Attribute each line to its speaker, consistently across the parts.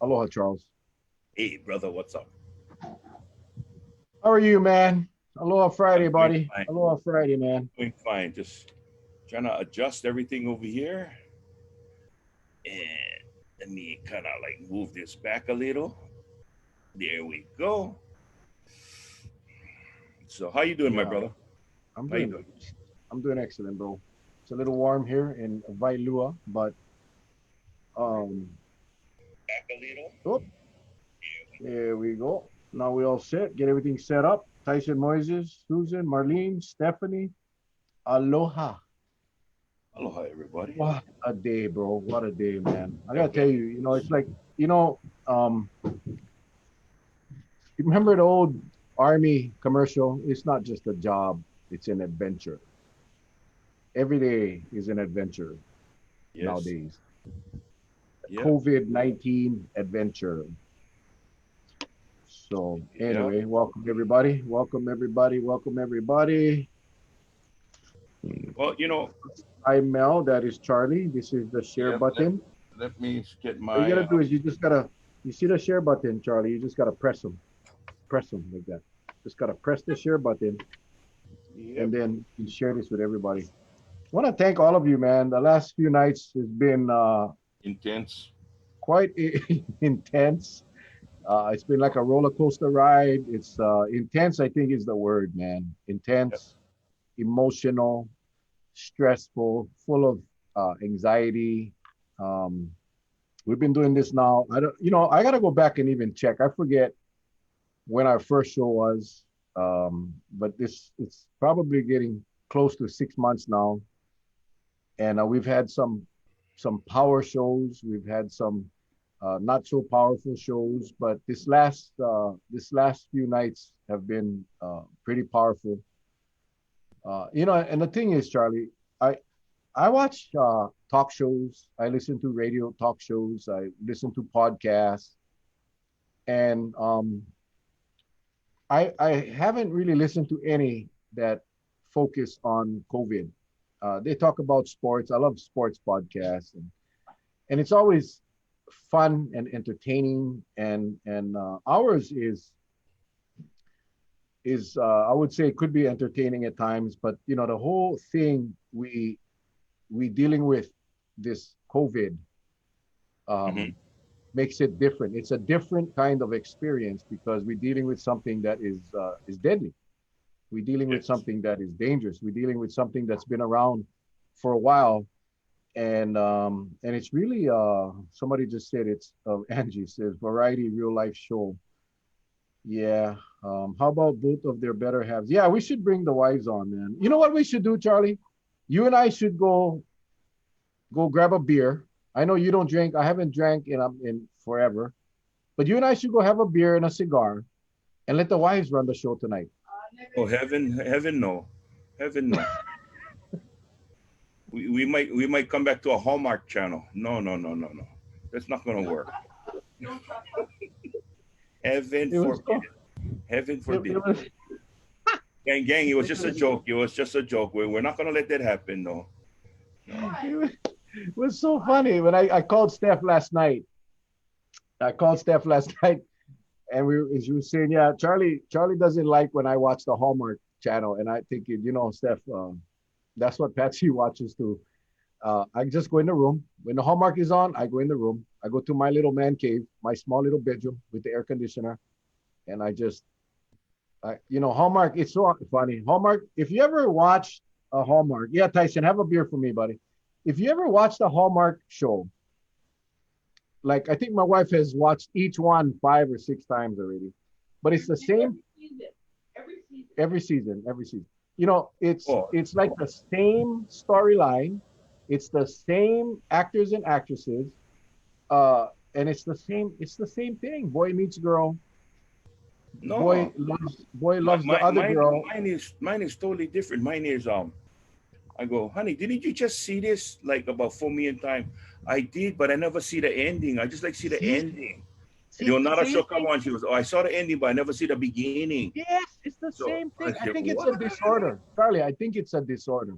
Speaker 1: Aloha, Charles.
Speaker 2: Hey, brother, what's up?
Speaker 1: How are you, man? Aloha Friday,
Speaker 2: I'm doing
Speaker 1: buddy.
Speaker 2: fine.
Speaker 1: Aloha Friday, man.
Speaker 2: Doing fine. Just trying to adjust everything over here. And let me kind of like move this back a little. There we go. So, how you doing, my
Speaker 1: Yeah,
Speaker 2: brother?
Speaker 1: I'm
Speaker 2: How you
Speaker 1: doing
Speaker 2: doing?
Speaker 1: I'm doing excellent, bro. It's a little warm here in Vailua, but um
Speaker 2: Back a little.
Speaker 1: oh, there we go. Now we all set. Get everything set up. Tyson Moises, Susan, Marlene, Stephanie. Aloha.
Speaker 2: Aloha, everybody.
Speaker 1: What a day, bro. What a day, man. I gotta
Speaker 2: Yep,
Speaker 1: tell
Speaker 2: yep.
Speaker 1: you, it's like, you know, you remember the old army commercial? It's not just a job, it's an adventure. Every day is an adventure
Speaker 2: Yes.
Speaker 1: nowadays.
Speaker 2: Yep.
Speaker 1: COVID-19 adventure. So
Speaker 2: Yep.
Speaker 1: anyway, welcome everybody. Welcome everybody. Welcome everybody.
Speaker 2: Well,
Speaker 1: I'm Mel. That is Charlie. This is the share
Speaker 2: yep. Let,
Speaker 1: button.
Speaker 2: let me get
Speaker 1: All you
Speaker 2: my.
Speaker 1: gotta do is you see the share button, Charlie. You just gotta press them like that. Just gotta press the share button, and
Speaker 2: Yep.
Speaker 1: then you share this with everybody. I want to thank all of you, man. The last few nights has been
Speaker 2: Intense.
Speaker 1: quite intense. It's been like a roller coaster ride. It's intense, I think is the word, man.
Speaker 2: Yep.
Speaker 1: Intense, emotional, stressful, full of anxiety. Um, we've been doing this now. I don't, I gotta go back and even check. I forget when our first show was, but this it's probably getting close to 6 months now, and we've had some power shows. We've had some not so powerful shows, but this last few nights have been pretty powerful. And the thing is, Charlie, I I watch talk shows. I listen to radio talk shows. I listen to podcasts, and I haven't really listened to any that focus on COVID. They talk about sports. I love sports podcasts, and it's always fun and entertaining. And ours is I would say it could be entertaining at times, but the whole thing we dealing with this COVID
Speaker 2: Hmm.
Speaker 1: um, makes it different. It's a different kind of experience because we're dealing with something that is deadly. We're dealing with
Speaker 2: Yes.
Speaker 1: something that is dangerous. We're dealing with something that's been around for a while, and it's really somebody just said it's Angie says variety real life show. Yeah. How about both of their better halves? Yeah, we should bring the wives on, man. You know what we should do, Charlie? You and I should go grab a beer. I know you don't drink. I haven't drank in forever, but you and I should go have a beer and a cigar and let the wives run the show tonight.
Speaker 2: Oh, heaven, no, heaven, no. We might come back to a Hallmark channel. No, no, no, no, no. That's not gonna work. Heaven
Speaker 1: It was
Speaker 2: forbid it. Heaven
Speaker 1: it
Speaker 2: forbid.
Speaker 1: was
Speaker 2: Gang, it was
Speaker 1: it
Speaker 2: just a
Speaker 1: was,
Speaker 2: joke. It was just a joke. We're not gonna let that happen. No, no.
Speaker 1: it was so funny when I called Steph last night. I called Steph last night, and she was saying, yeah, Charlie doesn't like when I watch the Hallmark channel, and I think Steph, that's what Patsy watches too. I just go in the room when the Hallmark is on. I go in the room. I go to my little man cave, my small little bedroom with the air conditioner, and Hallmark. It's so funny. Hallmark. If you ever watch a Hallmark, yeah, Tyson, have a beer for me, buddy. If you ever watched a Hallmark show, like I think my wife has watched each one 5 or 6 times already, but it's the same every season. It's
Speaker 2: Oh,
Speaker 1: it's like the same storyline. It's the same actors and actresses, and it's the same thing. Boy meets girl.
Speaker 2: no.
Speaker 1: Boy
Speaker 2: My,
Speaker 1: loves the
Speaker 2: my,
Speaker 1: other
Speaker 2: mine,
Speaker 1: girl.
Speaker 2: mine is totally different. Mine is I go, honey, didn't you just see this like about 4 million times? I did, but I never see the ending. I just like see the
Speaker 1: See,
Speaker 2: ending. And
Speaker 1: see,
Speaker 2: not a show
Speaker 1: same
Speaker 2: come
Speaker 1: thing.
Speaker 2: on. She goes, oh, I saw the ending, but I never see the beginning.
Speaker 1: Yes, it's the
Speaker 2: So
Speaker 1: same
Speaker 2: I
Speaker 1: thing. I
Speaker 2: said,
Speaker 1: think it's
Speaker 2: what?
Speaker 1: a disorder, Charlie. I think it's a disorder.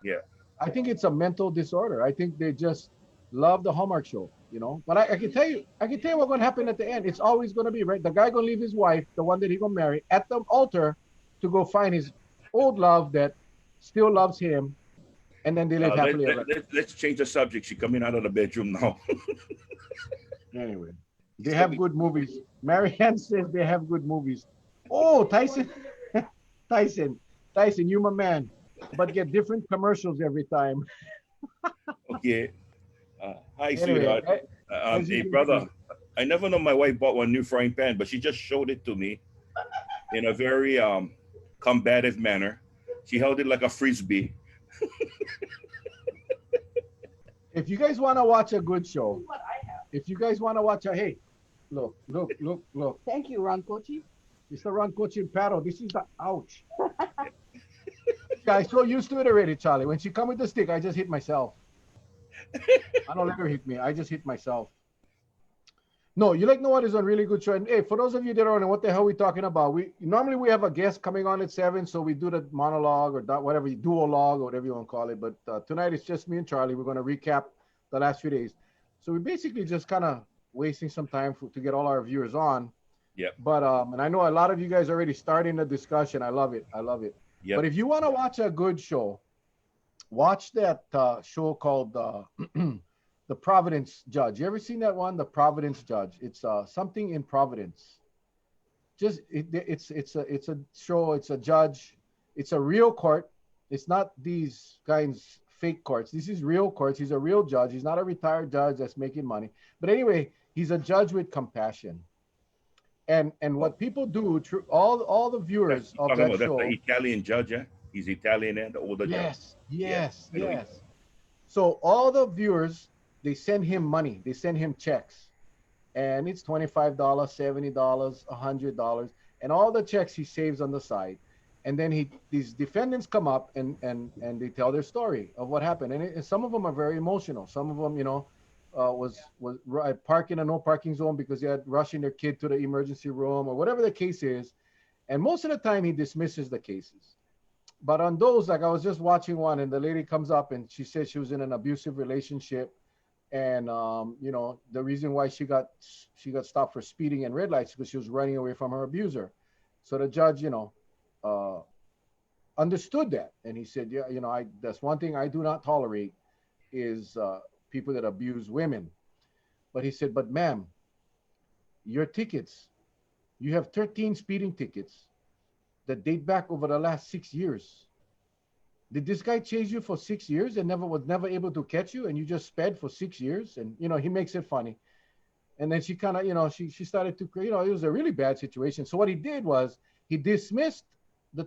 Speaker 2: Yeah.
Speaker 1: I think it's a mental disorder. I think they just Love the Hallmark show, you know. But I can tell you what's gonna happen at the end. It's always gonna be right. The guy gonna leave his wife, the one that he gonna marry, at the altar to go find his old love that still loves him, and then they live happily ever.
Speaker 2: Let's change the subject. She coming out of the bedroom now.
Speaker 1: Anyway, they
Speaker 2: It's gonna
Speaker 1: have
Speaker 2: be
Speaker 1: good movies. Marianne says they have good movies. Oh, Tyson, Tyson, Tyson, you my man, but get different commercials every time.
Speaker 2: okay. Hi,
Speaker 1: Anyway,
Speaker 2: sweetheart.
Speaker 1: as you
Speaker 2: Hey,
Speaker 1: can
Speaker 2: brother.
Speaker 1: see,
Speaker 2: I never know my wife bought one new frying pan, but she just showed it to me in a very combative manner. She held it like a frisbee.
Speaker 1: if you guys want to watch a good show, if you guys want to watch a hey, look, look, look, look.
Speaker 3: Thank you, Ron Kochi.
Speaker 1: It's the Ron Cochin paddle. This is the ouch. Yeah, I'm so used to it already, Charlie. When she come with the stick, I just hit myself. I don't let her hit me. I just hit myself. No, you like know what is a really good show. And hey, for those of you that are on, what the hell we talking about? We normally we have a guest coming on at 7, so we do the monologue or whatever, duologue or whatever you want to call it. But tonight it's just me and Charlie. We're going to recap the last few days. So we basically just kind of wasting some time to get all our viewers on.
Speaker 2: Yep.
Speaker 1: But and I know a lot of you guys are already starting the discussion. I love it. I love it.
Speaker 2: Yep.
Speaker 1: But if you want to watch a good show, watch that show called The Providence Judge. You ever seen that one? The Providence Judge. It's something in Providence. It's a show. It's a judge. It's a real court. It's not these kinds fake courts. This is real courts. He's a real judge. He's not a retired judge that's making money. But anyway, he's a judge with compassion. And what people do, all the viewers of that show.
Speaker 2: That's the Italian judge, yeah? He's Italian and the older judge.
Speaker 1: Yes. So all the viewers, they send him money. They send him checks. And it's $25, $70, $100. And all the checks he saves on the side. And then these defendants come up and they tell their story of what happened. And some of them are very emotional. Some of them, was parked in a no parking zone because they had rushing their kid to the emergency room or whatever the case is. And most of the time he dismisses the cases. But on those, like I was just watching one and the lady comes up and she said she was in an abusive relationship. And, the reason why she got stopped for speeding and red lights because she was running away from her abuser. So the judge, understood that. And he said, yeah, that's one thing I do not tolerate is people that abuse women. But he said, but ma'am, your tickets, you have 13 speeding tickets that date back over the last 6 years. Did this guy chase you for 6 years and was never able to catch you and you just sped for 6 years? And, he makes it funny. And then she kind of, she started to, it was a really bad situation. So what he did was he dismissed the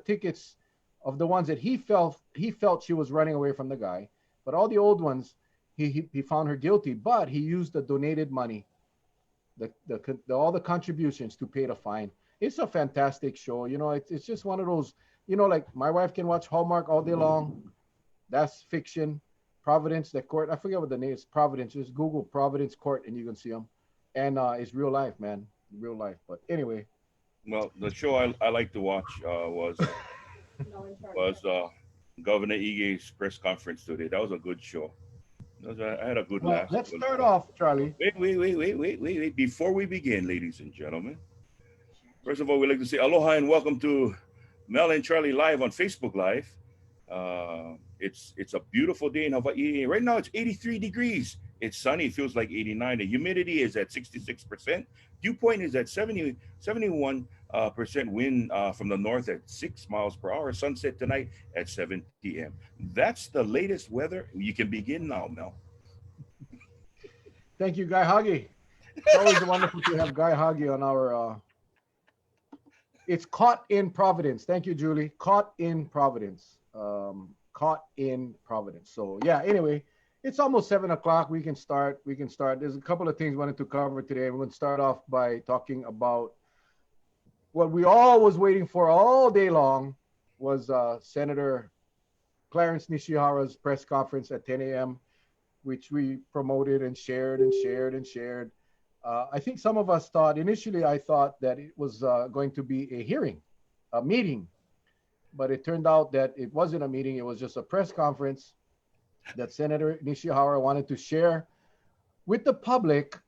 Speaker 1: tickets of the ones that he felt she was running away from the guy. But all the old ones, he found her guilty, but he used the donated money, all the contributions to pay the fine. It's a fantastic show. It's just one of those, like my wife can watch Hallmark all day long. That's fiction. Providence, the court, I forget what the name is. Providence, just Google Providence Court and you can see them. And it's real life, man. Real life. But anyway.
Speaker 2: Well, the show I like to watch was Governor Ige's press conference today. That was a good show. I had a good laugh.
Speaker 1: Let's start off, Charlie.
Speaker 2: Wait. Before we begin, ladies and gentlemen, first of all, we'd like to say aloha and welcome to Mel and Charlie Live on Facebook Live. It's a beautiful day in Hawaii. Right now, it's 83 degrees. It's sunny. It feels like 89. The humidity is at 66%. Dew point is at 71% wind from the north at 6 miles per hour. Sunset tonight at 7 p.m. That's the latest weather. You can begin now, Mel.
Speaker 1: Thank you, Guy Hagi. It's always wonderful to have Guy Hagi on our. It's Caught in Providence. Thank you, Julie. Caught in Providence. Caught in Providence. So yeah. Anyway, it's almost 7 o'clock. We can start. There's a couple of things I wanted to cover today. We're going to start off by talking about what we all was waiting for all day long was Senator Clarence Nishihara's press conference at 10 a.m., which we promoted and shared. I think some of us thought, initially I thought that it was going to be a meeting, but it turned out that it wasn't a meeting. It was just a press conference. that Senator Nishihara wanted to share with the public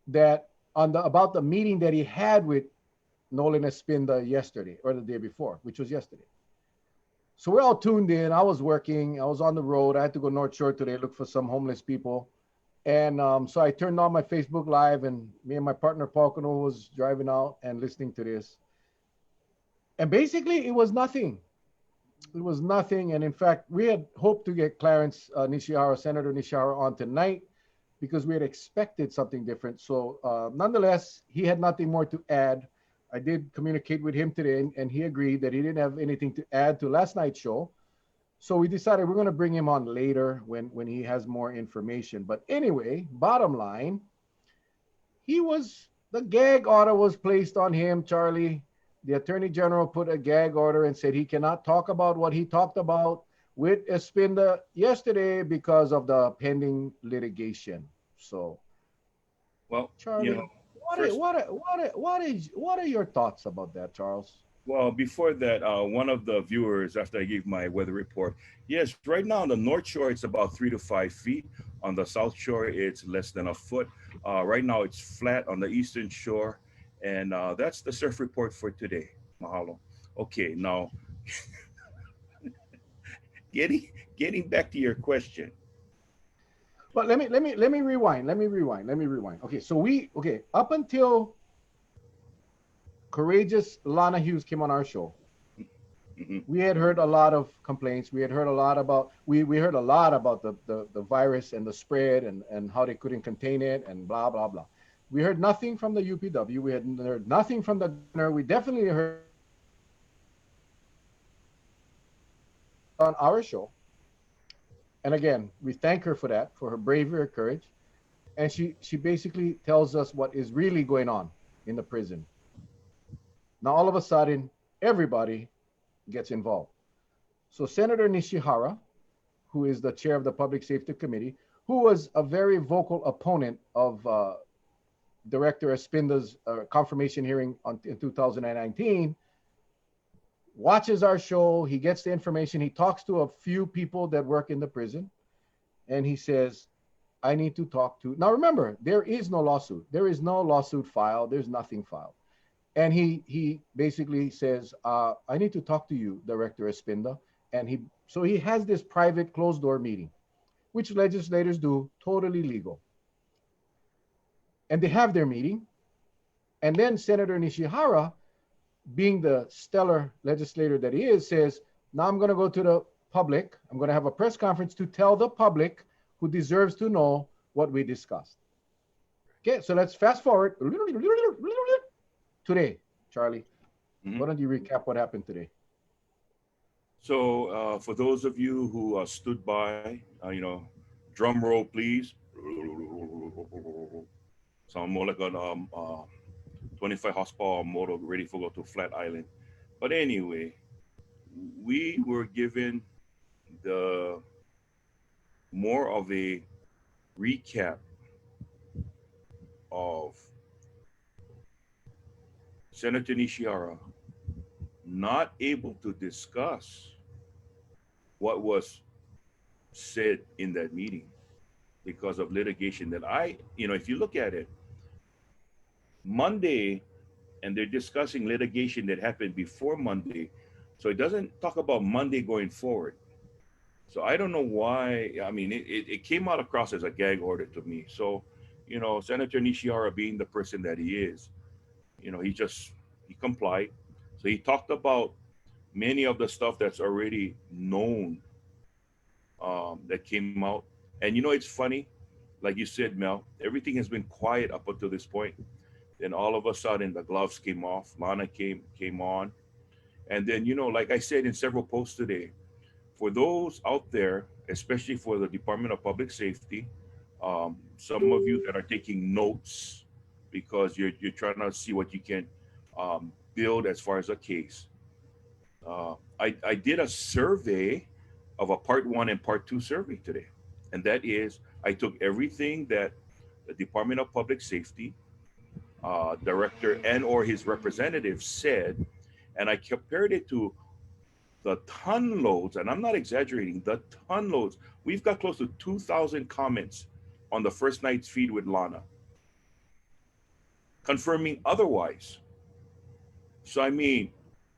Speaker 1: that on the about the meeting that he had with Nolan Espinda yesterday or the day before, which was yesterday. So we're all tuned in. I was working. I was on the road. I had to go North Shore today, look for some homeless people. And so I turned on my Facebook Live, and me and my partner Paul Cano was driving out and listening to this. And basically, it was nothing. It was nothing. And in fact, we had hoped to get Clarence Nishihara, Senator Nishihara, on tonight because we had expected something different. So nonetheless, he had nothing more to add. I did communicate with him today, and he agreed that he didn't have anything to add to last night's show. So we decided we're going to bring him on later when he has more information. But anyway, bottom line, the gag order was placed on him, Charlie. The Attorney General put a gag order and said he cannot talk about what he talked about with Espinda yesterday because of the pending litigation. So,
Speaker 2: Well,
Speaker 1: Charlie, what are your thoughts about that, Charles?
Speaker 2: well, before that, one of the viewers, after I gave my weather report, yes, right now on the North Shore, it's about 3 to 5 feet. On the South Shore, it's less than a foot. Right now, it's flat on the Eastern Shore. And that's the surf report for today. Mahalo. Okay, now getting getting back to your question.
Speaker 1: But let me rewind. Okay, so up until courageous Lana Hughes came on our show,
Speaker 2: Hmm.
Speaker 1: we had heard a lot of complaints. We had heard a lot about we heard a lot about the virus and the spread and how they couldn't contain it and blah blah blah. We heard nothing from the UPW. We had heard nothing from the governor. We definitely heard on our show. And again, we thank her for that, for her bravery, her courage. And she basically tells us what is really going on in the prison. Now all of a sudden, everybody gets involved. So Senator Nishihara, who is the chair of the Public Safety Committee, who was a very vocal opponent of Director Espinda's confirmation hearing in 2019, watches our show. He gets the information. He talks to a few people that work in the prison, and he says, I need to talk to. Now remember, there is no lawsuit. There is no lawsuit filed. There's nothing filed. And he basically says, I need to talk to you, Director Espinda. And he has this private closed door meeting, which legislators do, totally legal. And they have their meeting. And then Senator Nishihara, being the stellar legislator that he is, says, now I'm going to go to the public. I'm going to have a press conference to tell the public who deserves to know what we discussed. Okay, so let's fast forward today, Charlie.
Speaker 2: Hmm.
Speaker 1: Why don't you recap what happened today?
Speaker 2: So, for those of you who stood by, drum roll, please. Sound more like an 25 horsepower motor ready for go to Flat Island. But anyway, we were given the more of a recap of Senator Nishihara not able to discuss what was said in that meeting because of litigation that if you look at it, Monday, and they're discussing litigation that happened before Monday. So it doesn't talk about Monday going forward. So I don't know why. I mean, it came out across as a gag order to me. So, Senator Nishihara being the person that he is, he complied. So he talked about many of the stuff that's already known that came out. And it's funny, like you said, Mel, everything has been quiet up until this point. Then all of a sudden the gloves came off, Lana came on. And then, like I said in several posts today, for those out there, especially for the Department of Public Safety, some of you that are taking notes because you're trying to see what you can build as far as a case. I did a survey of a part one and part two survey today. And that is, I took everything that the Department of Public Safety director and or his representative said, and I compared it to the ton loads, and I'm not exaggerating, the ton loads. We've got close to 2,000 comments on the first night's feed with Lana, confirming otherwise. So I mean,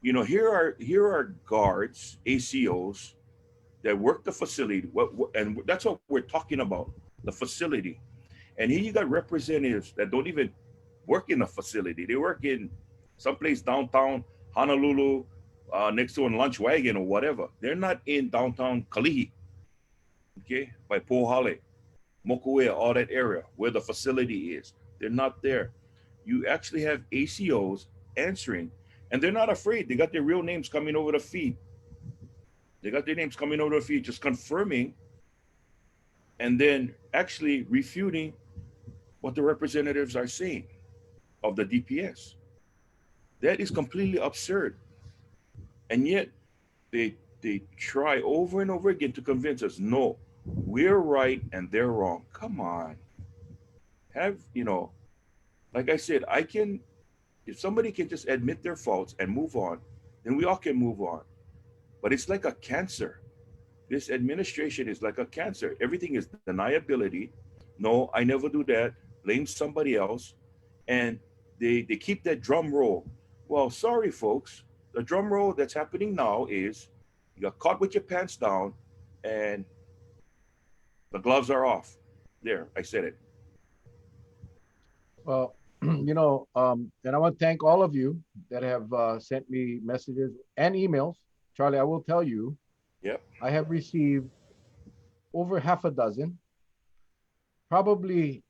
Speaker 2: here are guards, ACOs that work the facility, and that's what we're talking about, the facility. And here you got representatives that don't even work in the facility. They work in someplace downtown Honolulu, next to a lunch wagon or whatever. They're not in downtown Kalihi, okay, by Pohale, Mokuea, all that area where the facility is. They're not there. You actually have ACOs answering, and they're not afraid. They got their real names coming over the feed. They got their names coming over the feed, just confirming and then actually refuting what the representatives are saying of the DPS. That is completely absurd. And yet they try over and over again to convince us, no, we're right and they're wrong. Come on. Like I said, if somebody can just admit their faults and move on, then we all can move on. But it's like a cancer. This administration is like a cancer. Everything is deniability. No, I never do that. Blame somebody else. And they keep that drum roll. Well, sorry, folks. The drum roll that's happening now is you got caught with your pants down and the gloves are off. There, I said it.
Speaker 1: Well, and I want to thank all of you that have sent me messages and emails. Charlie, I will tell you,
Speaker 2: Yep.
Speaker 1: I have received over half a dozen. Probably,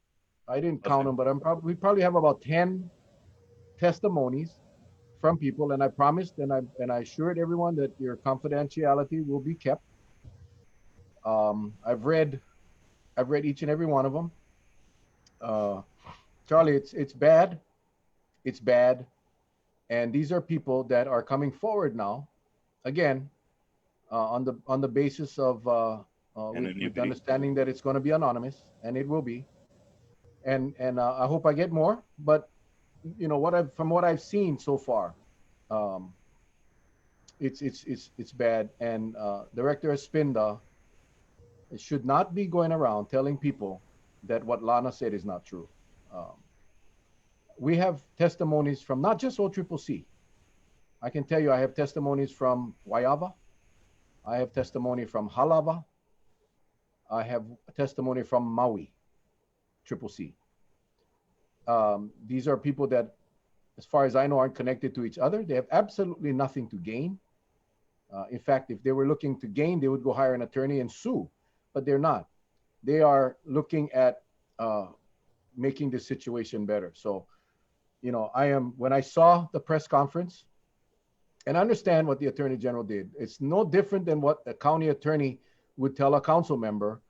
Speaker 1: I didn't count them, but we probably have about 10 testimonies from people, and I promised and I assured everyone that your confidentiality will be kept. I've read each and every one of them. Charlie, it's bad. It's bad. And these are people that are coming forward now, again, on the basis of with understanding that it's going to be anonymous, and it will be. And I hope I get more. But from what I've seen so far, it's bad. And Director Espinda should not be going around telling people that what Lana said is not true. We have testimonies from not just OCCC. I can tell you, I have testimonies from Waiava. I have testimony from Halava. I have a testimony from Maui, CCC. These are people that, as far as I know, aren't connected to each other. They have absolutely nothing to gain. In fact, if they were looking to gain, they would go hire an attorney and sue, but they're not. They are looking at making the situation better. So, when I saw the press conference, and I understand what the Attorney General did. It's no different than what a county attorney would tell a council member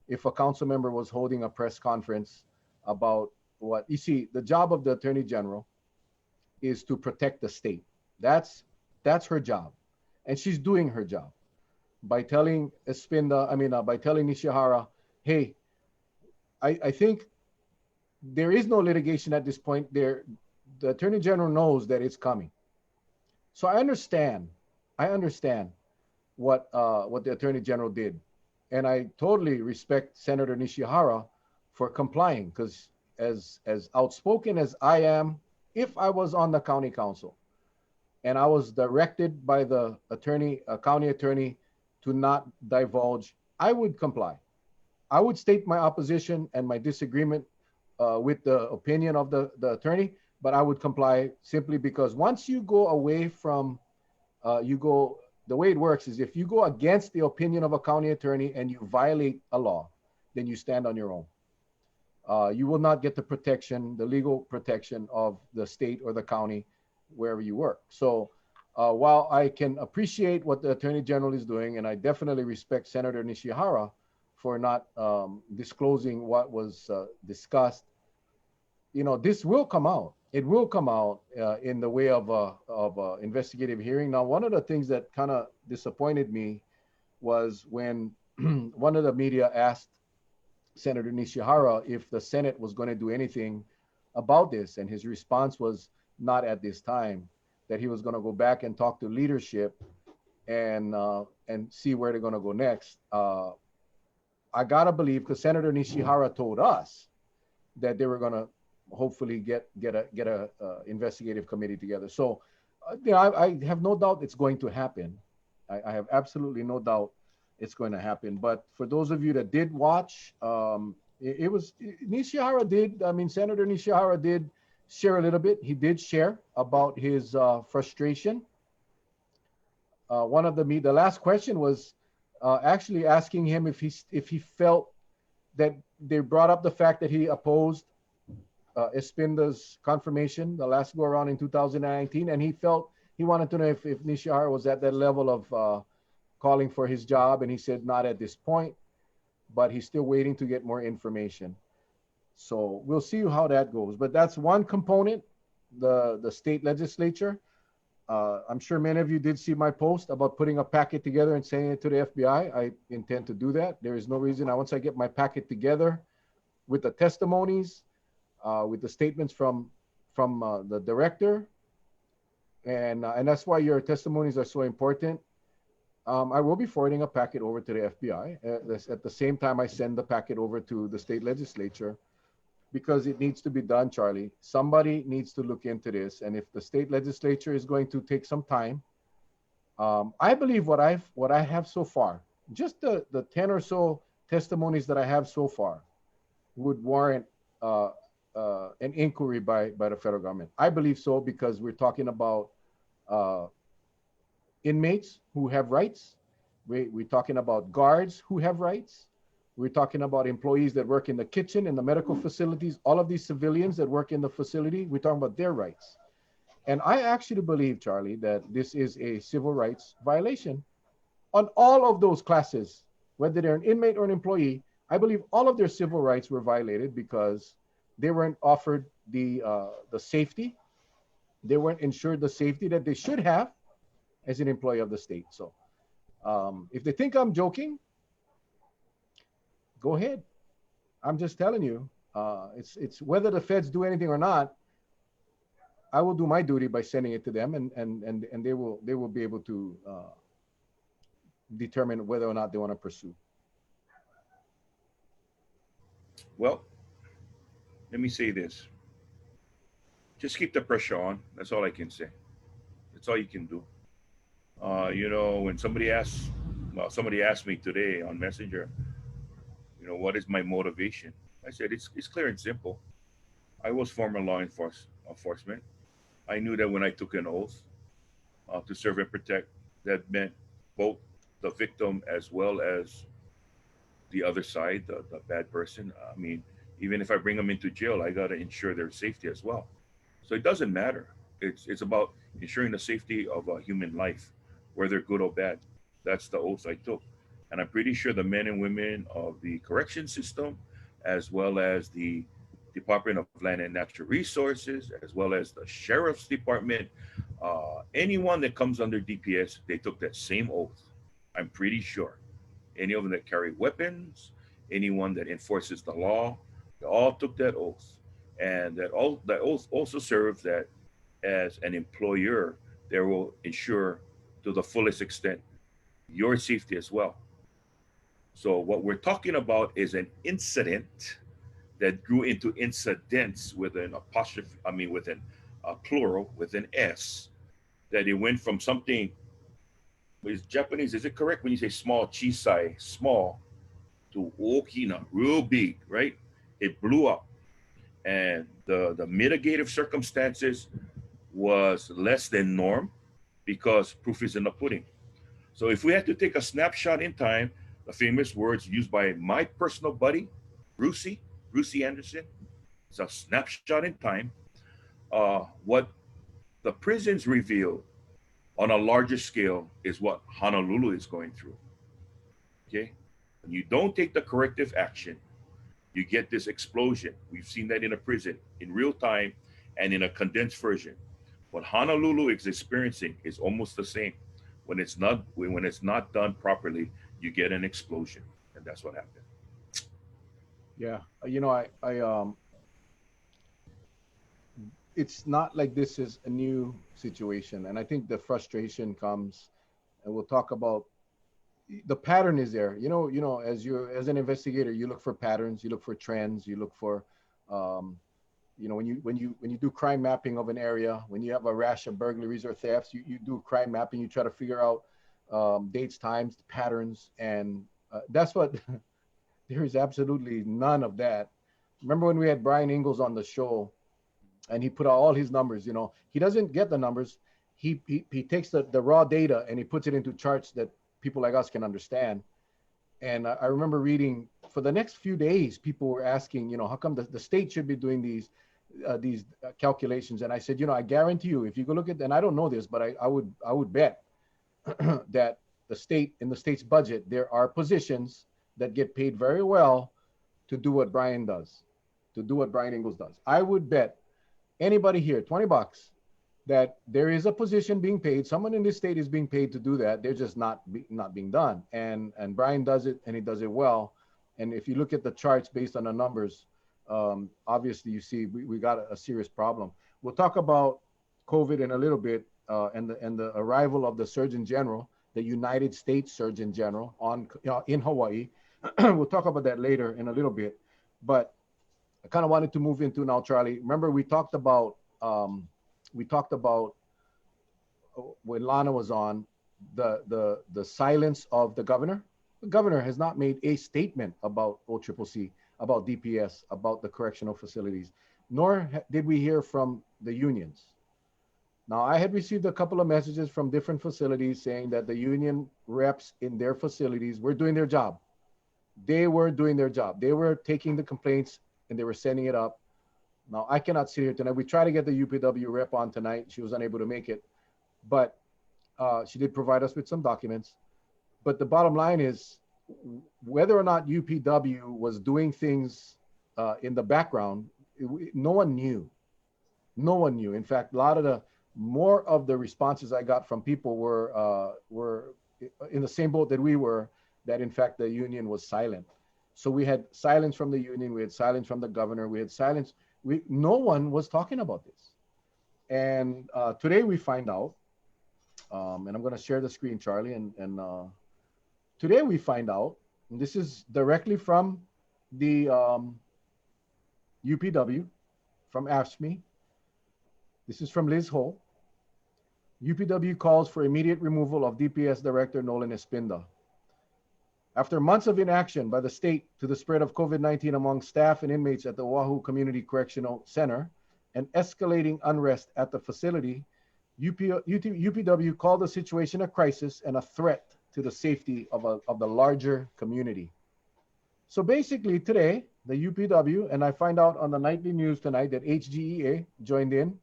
Speaker 1: if a council member was holding a press conference about what, you see, the job of the Attorney General is to protect the state. That's her job. And she's doing her job by telling by telling Nishihara, hey, I think there is no litigation at this point. The Attorney General knows that it's coming. So I understand what the Attorney General did. And I totally respect Senator Nishihara for complying, because as outspoken as I am, if I was on the county council and I was directed by the county attorney to not divulge, I would comply. I would state my opposition and my disagreement with the opinion of the attorney, but I would comply simply because once you go away from, the way it works is if you go against the opinion of a county attorney and you violate a law, then you stand on your own. You will not get the legal protection of the state or the county wherever you work. So while I can appreciate what the Attorney General is doing, and I definitely respect Senator Nishihara for not disclosing what was discussed, this will come out. It will come out in the way of a investigative hearing. Now, one of the things that kind of disappointed me was when one of the media asked Senator Nishihara if the Senate was going to do anything about this, and his response was not at this time, that he was going to go back and talk to leadership and see where they're going to go next. I gotta believe because Senator Nishihara told us that they were going to hopefully get a investigative committee together. So, I have no doubt it's going to happen. I have absolutely no doubt it's going to happen. But for those of you that did watch, it was Nishihara did. I mean, Senator Nishihara did share a little bit. He did share about his frustration. One of the last question was actually asking him if he felt that they brought up the fact that he opposed Espinda's confirmation the last go around in 2019, and he wanted to know if Nishihara was at that level of calling for his job, and he said not at this point, but he's still waiting to get more information. So we'll see how that goes. But that's one component, the state legislature. I'm sure many of you did see my post about putting a packet together and sending it to the FBI. I intend to do that. There is no reason. Once I get my packet together with the testimonies, with the statements from the director, and that's why your testimonies are so important. I will be forwarding a packet over to the FBI at the same time I send the packet over to the state legislature, because it needs to be done, Charlie. Somebody needs to look into this, and if the state legislature is going to take some time, I believe what I have so far, just the 10 or so testimonies that I have so far, would warrant an inquiry by the federal government. I believe so, because we're talking about inmates who have rights. We're talking about guards who have rights. We're talking about employees that work in the kitchen, in the medical facilities, all of these civilians that work in the facility. We're talking about their rights. And I actually believe, Charlie, that this is a civil rights violation on all of those classes, whether they're an inmate or an employee. I believe all of their civil rights were violated because they weren't offered the safety. They weren't ensured the safety that they should have as an employee of the state. So if they think I'm joking, go ahead. I'm just telling you, it's whether the feds do anything or not, I will do my duty by sending it to them, and they will be able to determine whether or not they want to pursue.
Speaker 2: Well, let me say this. Just keep the pressure on. That's all I can say. That's all you can do. When somebody asked me today on Messenger, what is my motivation? I said, it's clear and simple. I was former enforcement. I knew that when I took an oath to serve and protect, that meant both the victim as well as the other side, the bad person. I mean, even if I bring them into jail, I got to ensure their safety as well. So it doesn't matter. It's about ensuring the safety of a human life, whether good or bad. That's the oath I took. And I'm pretty sure the men and women of the correction system, as well as the Department of Land and Natural Resources, as well as the Sheriff's Department, anyone that comes under DPS, they took that same oath. I'm pretty sure. Any of them that carry weapons, anyone that enforces the law, they all took that oath. And that oath also serves that as an employer, they will ensure to the fullest extent your safety as well. So what we're talking about is an incident that grew into incidents with an apostrophe, with an plural, with an S, that it went from something, is Japanese, is it correct when you say small, chisai, small, to okina, real big, right? It blew up. And the mitigative circumstances was less than norm because proof is in the pudding. So if we had to take a snapshot in time, the famous words used by my personal buddy, Brucey Anderson, it's a snapshot in time. What the prisons revealed on a larger scale is what Honolulu is going through. Okay? When you don't take the corrective action, you get this explosion. We've seen that in a prison in real time and in a condensed version. What Honolulu is experiencing is almost the same. When it's not done properly, you get an explosion, and that's what happened.
Speaker 1: Yeah, it's not like this is a new situation, and I think the frustration comes and we'll talk about the pattern is there. As an investigator, you look for patterns, you look for trends, you look for, when you do crime mapping of an area, when you have a rash of burglaries or thefts, you do crime mapping, you try to figure out dates, times, patterns, and that's what there is absolutely none of that. Remember when we had Brian Ingalls on the show, and he put out all his numbers. He doesn't get the numbers. He takes the raw data and he puts it into charts that people like us can understand. And I remember reading for the next few days, people were asking, how come the state should be doing these calculations? And I said, I guarantee you, if you go look at, and I don't know this, but I would bet that in the state's budget, there are positions that get paid very well to do what Brian does, to do what Brian Ingalls does. I would bet anybody here, $20, that there is a position being paid. Someone in this state is being paid to do that. They're just not being done. And Brian does it, and he does it well. And if you look at the charts based on the numbers, obviously you see we got a serious problem. We'll talk about COVID in a little bit, and the arrival of the Surgeon General, the United States Surgeon General in Hawaii. We'll talk about that later in a little bit. But I kind of wanted to move into now, Charlie. Remember we talked about when Lana was on, the silence of the governor. The governor has not made a statement about OCCC, about DPS, about the correctional facilities, nor did we hear from the unions. Now, I had received a couple of messages from different facilities saying that the union reps in their facilities were doing their job. They were doing their job. They were taking the complaints and they were sending it up. Now, I cannot sit here tonight. We tried to get the UPW rep on tonight. She was unable to make it, but she did provide us with some documents. But the bottom line is, whether or not UPW was doing things in the background, no one knew. No one knew. In fact, more of the responses I got from people were in the same boat that we were, that in fact the union was silent. So we had silence from the union, we had silence from the governor, we had silence. No one was talking about this. And today we find out, and I'm going to share the screen, Charlie, and today we find out, and this is directly from the UPW, from AFSCME. This is from Liz Ho. UPW calls for immediate removal of DPS Director Nolan Espinda. After months of inaction by the state to the spread of COVID-19 among staff and inmates at the Oahu Community Correctional Center and escalating unrest at the facility, UPW called the situation a crisis and a threat to the safety of the larger community. So basically today, the UPW, and I find out on the nightly news tonight that HGEA joined in,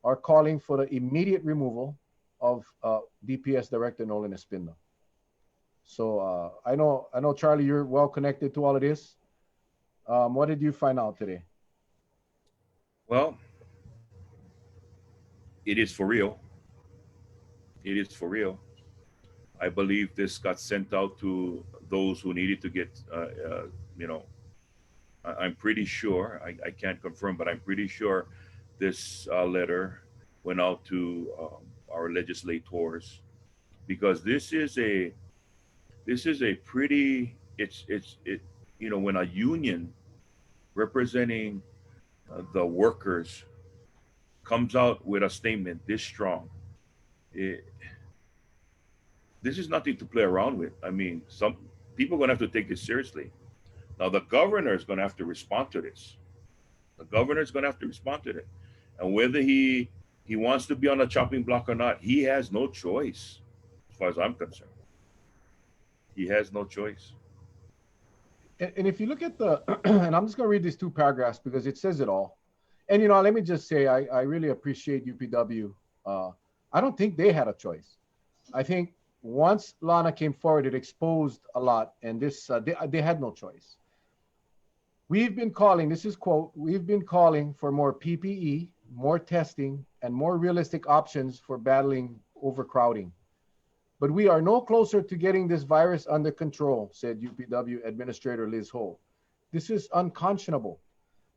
Speaker 1: are calling for the immediate removal of DPS Director Nolan Espinda. So I know, Charlie, you're well connected to all of this. What did you find out today?
Speaker 2: Well, it is for real. It is for real. I believe this got sent out to those who needed to get, I'm pretty sure, I can't confirm, but I'm pretty sure this letter went out to our legislators, because this is a pretty, when a union representing the workers comes out with a statement this strong, this is nothing to play around with. I mean, some people are going to have to take this seriously. Now, the governor is going to have to respond to this. The governor is going to have to respond to it. And whether he wants to be on a chopping block or not, he has no choice, as far as I'm concerned. He has no choice.
Speaker 1: And if you look at and I'm just going to read these two paragraphs because it says it all. And, let me just say, I really appreciate UPW. I don't think they had a choice. I think once Lana came forward, it exposed a lot, and this they had no choice. We've been calling, this is quote, we've been calling for more PPE, more testing, and more realistic options for battling overcrowding. But we are no closer to getting this virus under control, said UPW Administrator Liz Ho. This is unconscionable.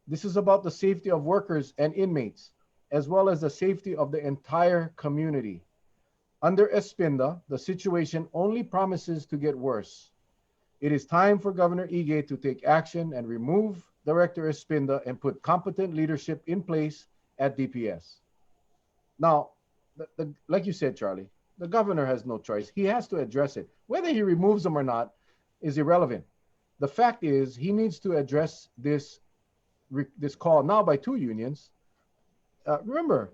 Speaker 1: This is about the safety of workers and inmates, as well as the safety of the entire community. Under Espinda, the situation only promises to get worse. It is time for Governor Ige to take action and remove Director Espinda and put competent leadership in place at DPS. Now, like you said, Charlie, the governor has no choice. He has to address it. Whether he removes them or not is irrelevant. The fact is, he needs to address this call now by two unions. Remember,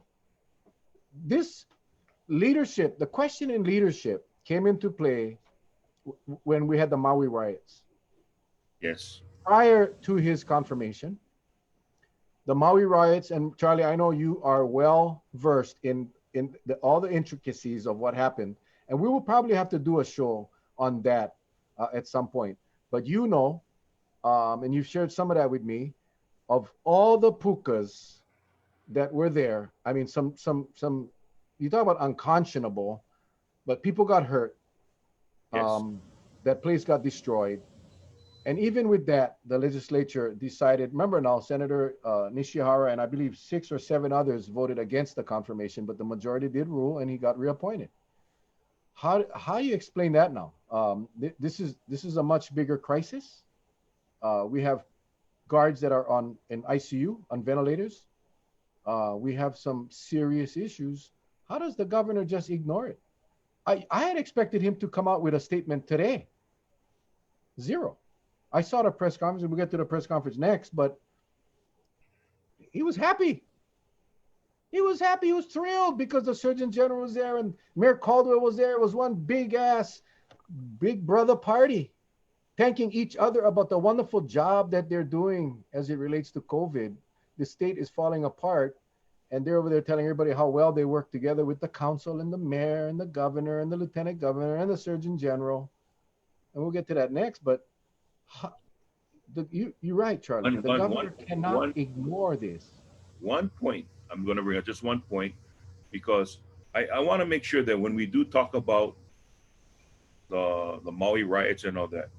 Speaker 1: this leadership, the question in leadership came into play when we had the Maui riots.
Speaker 2: Yes.
Speaker 1: Prior to his confirmation, the Maui riots, and Charlie, I know you are well versed in all the intricacies of what happened, and we will probably have to do a show on that at some point. But you know, and you've shared some of that with me, of all the pukas that were there. I mean, some. You talk about unconscionable, but people got hurt.
Speaker 2: Yes.
Speaker 1: That place got destroyed. And even with that, the legislature decided, remember now, Senator Nishihara and I believe 6 or 7 others voted against the confirmation, but the majority did rule and he got reappointed. How do you explain that now? This is a much bigger crisis. We have guards that are in ICU, on ventilators. We have some serious issues. How does the governor just ignore it? I had expected him to come out with a statement today. Zero. I saw the press conference, and we'll get to the press conference next, but he was happy. He was happy. He was thrilled because the Surgeon General was there and Mayor Caldwell was there. It was one big brother party, thanking each other about the wonderful job that they're doing as it relates to COVID. The state is falling apart, and they're over there telling everybody how well they work together with the council and the mayor and the governor and the lieutenant governor and the Surgeon General. And we'll get to that next, but you're right, Charlie. The governor cannot ignore this.
Speaker 2: One point, I'm going to bring up just one point, because I want to make sure that when we do talk about the Maui riots and all that,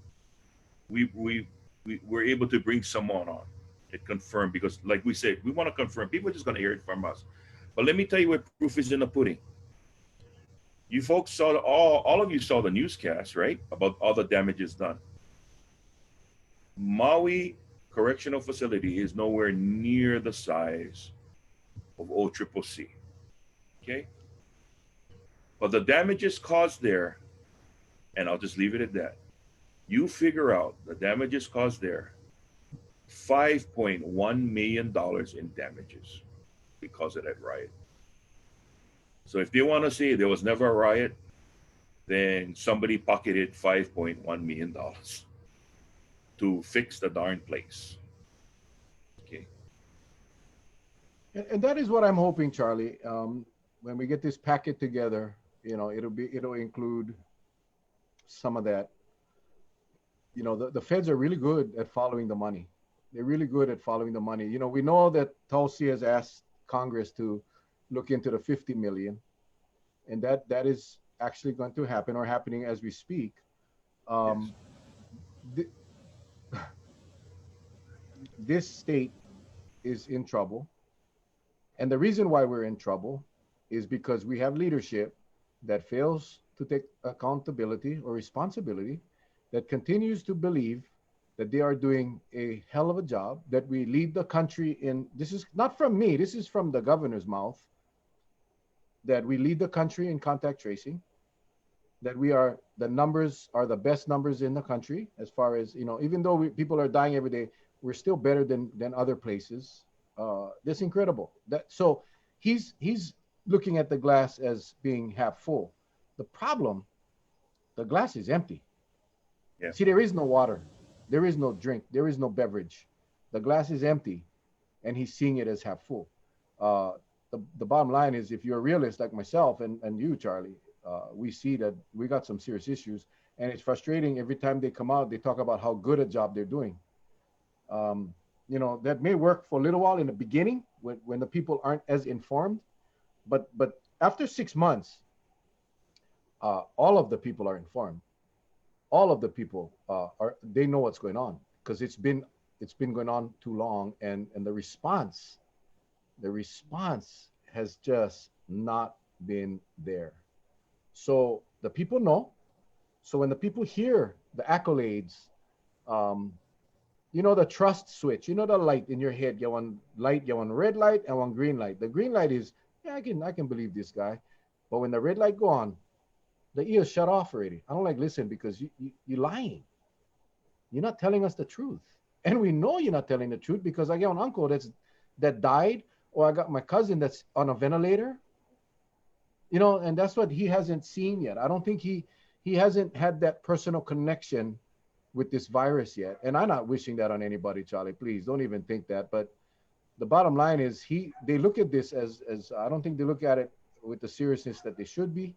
Speaker 2: we're able to bring someone on and confirm, because like we said, we want to confirm. People are just going to hear it from us. But let me tell you what proof is in the pudding. You folks saw all of you saw the newscast, right? About all the damages done. Maui Correctional Facility is nowhere near the size of OCCC. Okay? But the damages caused there, and I'll just leave it at that. You figure out the damages caused there, $5.1 million in damages because of that riot. So if they want to say there was never a riot, then somebody pocketed $5.1 million to fix the darn place. Okay.
Speaker 1: And that is what I'm hoping, Charlie. When we get this packet together, it'll include some of that. The feds are really good at following the money. They're really good at following the money. We know that Tulsi has asked Congress to look into the 50 million, and that is actually going to happen or happening as we speak. Yes. This state is in trouble. And the reason why we're in trouble is because we have leadership that fails to take accountability or responsibility, that continues to believe that they are doing a hell of a job, that we lead the country in, this is not from me, this is from the governor's mouth, that we lead the country in contact tracing, that the numbers are the best numbers in the country as far as, even though people are dying every day, we're still better than other places. That's incredible. So he's looking at the glass as being half full. The problem, the glass is empty. Yeah. See, there is no water. There is no drink. There is no beverage. The glass is empty, and he's seeing it as half full. The bottom line is, if you're a realist like myself and you, Charlie, we see that we got some serious issues, and it's frustrating every time they come out, they talk about how good a job they're doing. That may work for a little while in the beginning when the people aren't as informed, but after 6 months, all of the people are informed. All of the people they know what's going on, because it's been going on too long, and the response has just not been there. So the people know. So when the people hear the accolades, um, the trust switch, the light in your head, you want light, you want red light and one green light. The green light is, yeah, I can believe this guy. But when the red light go on, the ears shut off already. I don't like listen because you're lying. You're not telling us the truth. And we know you're not telling the truth because I got an uncle that died, or I got my cousin that's on a ventilator, and that's what he hasn't seen yet. I don't think he hasn't had that personal connection with this virus yet. And I'm not wishing that on anybody, Charlie. Please don't even think that. But the bottom line is they look at this as I don't think they look at it with the seriousness that they should be.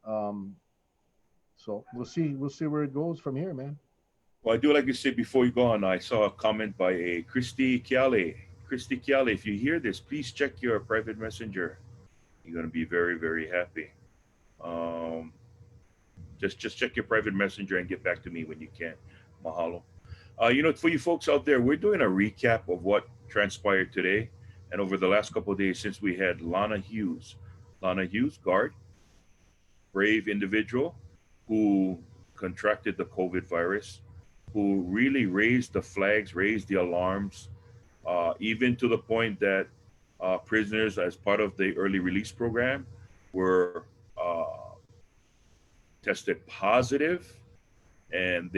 Speaker 1: Um, so we'll see where it goes from here, man.
Speaker 2: Well, I do like to say before you go on, I saw a comment by a Christy Kiale. Christy Kiale, if you hear this, please check your private messenger. You're going to be very, very happy. Um, just check your private messenger and get back to me when you can. Mahalo. For you folks out there, we're doing a recap of what transpired today and over the last couple of days since we had Lana Hughes. Lana Hughes, guard, brave individual who contracted the COVID virus, who really raised the flags, raised the alarms, even to the point that prisoners, as part of the early release program, were tested positive, and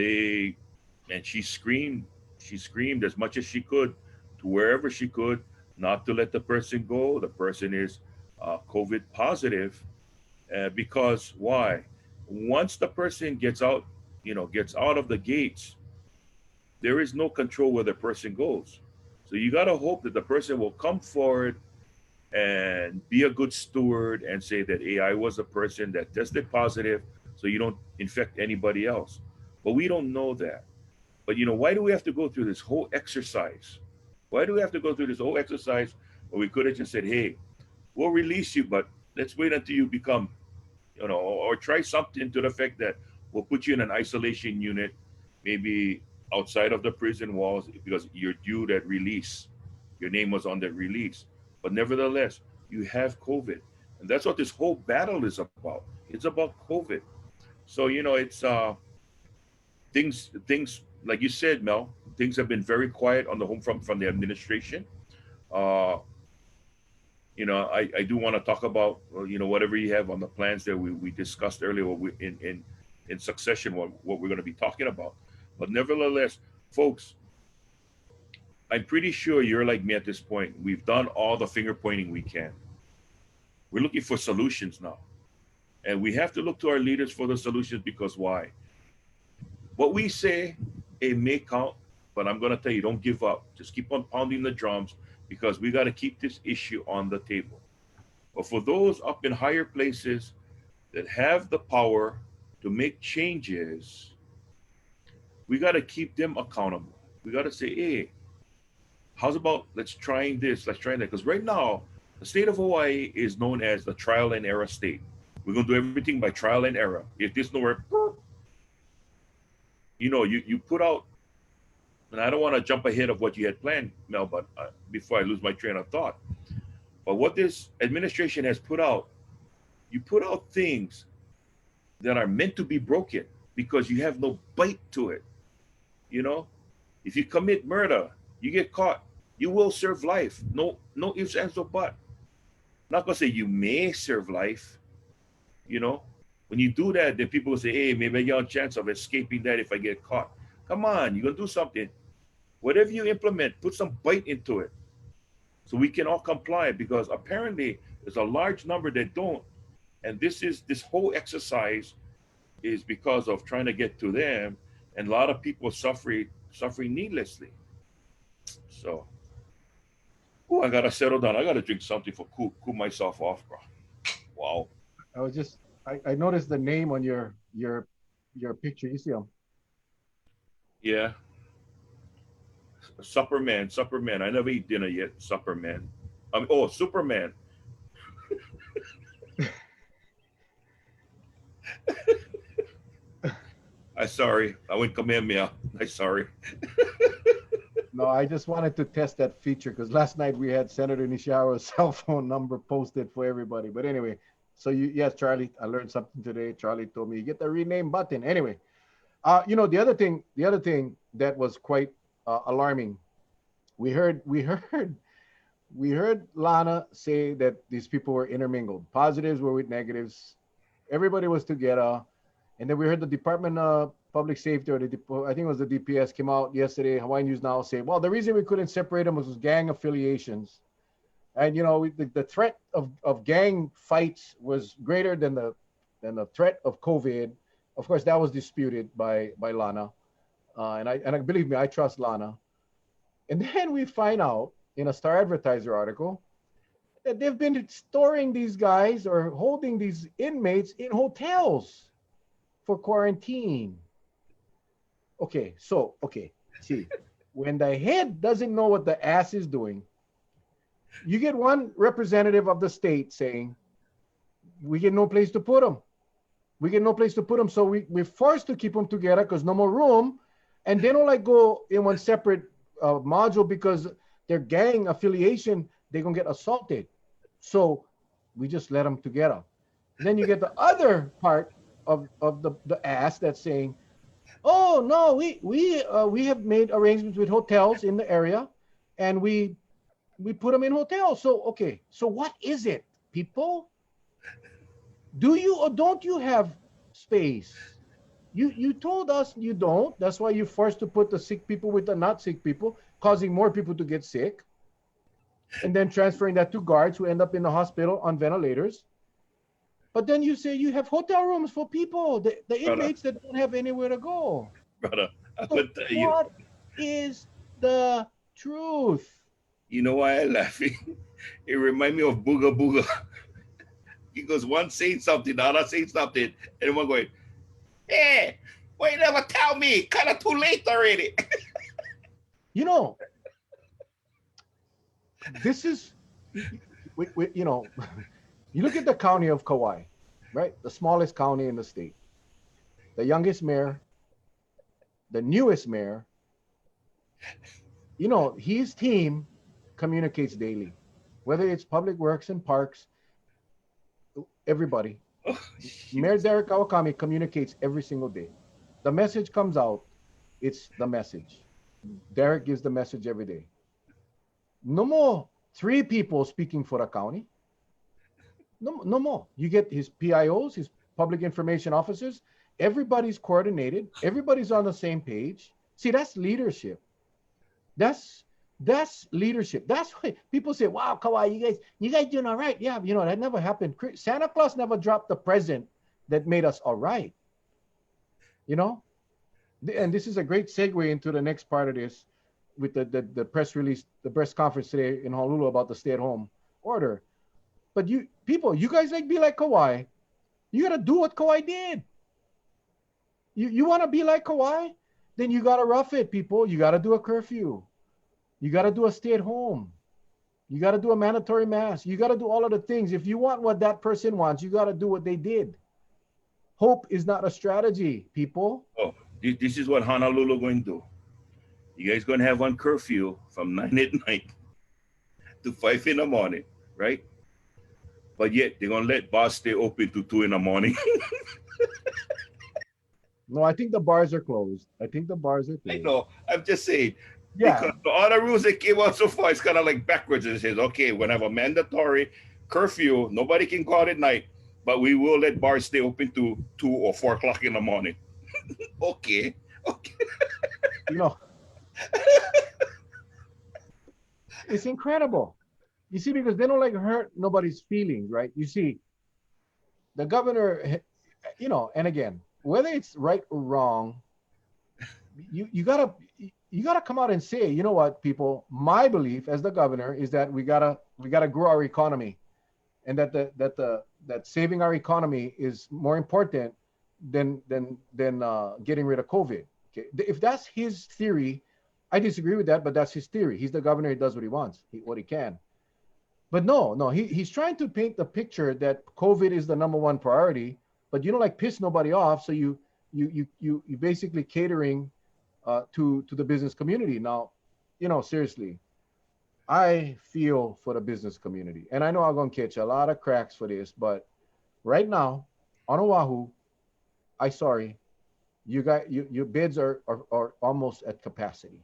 Speaker 2: she screamed as much as she could to wherever she could, not to let the person go. The person is COVID positive, because why? Once the person gets out of the gates, there is no control where the person goes. So you got to hope that the person will come forward and be a good steward and say that, hey, I was a person that tested positive, so you don't infect anybody else. But we don't know that. But why do we have to go through this whole exercise? Why do we have to go through this whole exercise where we could have just said, hey, we'll release you, but let's wait until you become, or try something to the effect that we'll put you in an isolation unit, maybe outside of the prison walls, because you're due that release. Your name was on that release. But nevertheless, you have COVID. And that's what this whole battle is about. It's about COVID. So, it's things like you said, Mel, things have been very quiet on the home front from the administration. Uh, I do want to talk about, whatever you have on the plans that we discussed earlier, in succession, what we're going to be talking about. But nevertheless, folks, I'm pretty sure you're like me at this point. We've done all the finger pointing we can. We're looking for solutions now. And we have to look to our leaders for the solutions, because why? What we say, it may count, but I'm going to tell you, don't give up. Just keep on pounding the drums, because we got to keep this issue on the table. But for those up in higher places that have the power to make changes, we got to keep them accountable. We got to say, hey, how's about let's try this, let's try that. Because right now, the state of Hawaii is known as the trial and error state. We're going to do everything by trial and error. If this nowhere, you put out, and I don't want to jump ahead of what you had planned, Mel, but before I lose my train of thought. But what this administration has put out, you put out things that are meant to be broken because you have no bite to it. If you commit murder, you get caught, you will serve life. No ifs, ands, or buts. Not gonna say you may serve life. When you do that, then people will say, hey, maybe I got a chance of escaping that if I get caught. Come on, you're gonna do something. Whatever you implement, put some bite into it, so we can all comply, because apparently there's a large number that don't. And this whole exercise is because of trying to get to them, and a lot of people suffering needlessly. So, I gotta settle down. I gotta drink something for cool myself off, bro. Wow.
Speaker 1: I noticed the name on your picture. You see him?
Speaker 2: Yeah. Superman. I never eat dinner yet. Superman. Superman. I'm sorry. I went Kamehameha. I'm sorry.
Speaker 1: No, I just wanted to test that feature because last night we had Senator Nishiawa's cell phone number posted for everybody. But anyway, So yes, Charlie, I learned something today. Charlie told me you get the rename button. Anyway, the other thing that was quite alarming. We heard Lana say that these people were intermingled. Positives were with negatives. Everybody was together. And then we heard the Department of Public Safety, or I think it was the DPS, came out yesterday. Hawaiian News Now say, well, the reason we couldn't separate them was gang affiliations. And the threat of gang fights was greater than the threat of COVID. Of course, that was disputed by Lana, and I believe me, I trust Lana. And then we find out in a Star Advertiser article that they've been storing these guys or holding these inmates in hotels for quarantine. Okay, see, when the head doesn't know what the ass is doing, you get one representative of the state saying, we get no place to put them. We get no place to put them. So we're forced to keep them together because no more room. And they don't like go in one separate module because their gang affiliation, they're going to get assaulted. So we just let them together. Then you get the other part of the ass that's saying, oh, no, we have made arrangements with hotels in the area, and we put them in hotels. So, okay, so what is it, people? Do you or don't you have space? You told us you don't. That's why you're forced to put the sick people with the not sick people, causing more people to get sick, and then transferring that to guards who end up in the hospital on ventilators. But then you say you have hotel rooms for people, the inmates that don't have anywhere to go.
Speaker 2: Brother, I
Speaker 1: So
Speaker 2: could tell you.
Speaker 1: what is the truth?
Speaker 2: You know why I'm laughing? It reminds me of Booga Booga. Because one saying something, the other saying something, and one going, hey, why you never tell me? Kind of too late already.
Speaker 1: This is, you look at the county of Kauai, right? The smallest county in the state. The youngest mayor, the newest mayor, his team communicates daily, whether it's public works and parks, everybody. Mayor Derek Kawakami communicates every single day. The message comes out, it's the message. Derek gives the message every day. No more 3 people speaking for the county. No more. You get his PIOs, his public information officers. Everybody's coordinated. Everybody's on the same page. See, that's leadership. That's leadership. That's why people say, wow, Kauai, you guys doing all right. Yeah, that never happened. Santa Claus never dropped the present that made us all right. And this is a great segue into the next part of this with the press release, the press conference today in Honolulu about the stay-at-home order. But you guys be like Kauai. You got to do what Kauai did. You want to be like Kauai? Then you got to rough it, people. You got to do a curfew. You got to do a stay-at-home. You got to do a mandatory mask. You got to do all of the things. If you want what that person wants, you got to do what they did. Hope is not a strategy, people.
Speaker 2: Oh, this is what Honolulu going to do. You guys going to have one curfew from 9 at night to 5 in the morning, right? But yet they're going to let bars stay open to 2 in the morning.
Speaker 1: No, I think the bars are closed. I
Speaker 2: know. I'm just saying.
Speaker 1: Yeah.
Speaker 2: Because the other rules that came out so far, it's kind of like backwards. It says, okay, we're going to have a mandatory curfew. Nobody can go out at night, but we will let bars stay open to 2 or 4 o'clock in the morning. Okay.
Speaker 1: It's incredible. You see, because they don't hurt nobody's feelings, right? You see, the governor, and again, whether it's right or wrong, you gotta come out and say, you know what, people, my belief as the governor is that we gotta grow our economy, and that saving our economy is more important than getting rid of COVID. Okay, if that's his theory, I disagree with that, but that's his theory. He's the governor. He does what he wants, what he can. But no, he's trying to paint the picture that COVID is the number one priority, but you don't piss nobody off, so you basically catering to the business community. Now, seriously, I feel for the business community, and I know I'm gonna catch a lot of cracks for this, but Right now, on Oahu, you got your bids are almost at capacity.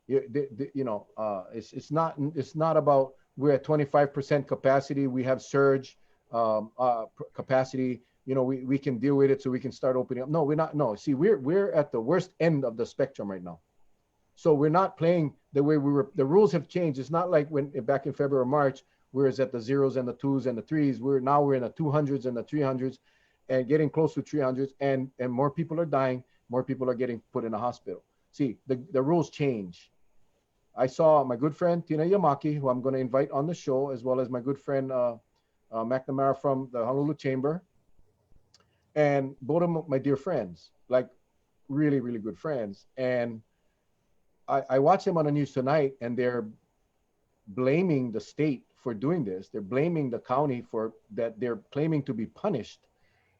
Speaker 1: It's not about we're at 25% capacity. We have surge capacity. We can deal with it, so we can start opening up. No, we're not. No, see, we're at the worst end of the spectrum right now. So we're not playing the way we were. The rules have changed. It's not like when back in February or March, we were at the zeros and the twos and the threes. We're in the 200s and the 300s, and getting close to 300s, and more people are dying. More people are getting put in a hospital. See, the rules change. I saw my good friend Tina Yamaki, who I'm going to invite on the show, as well as my good friend McNamara from the Honolulu Chamber, and both of my dear friends, like really, really good friends. And I watched them on the news tonight, and they're blaming the state for doing this. They're blaming the county for that. They're claiming to be punished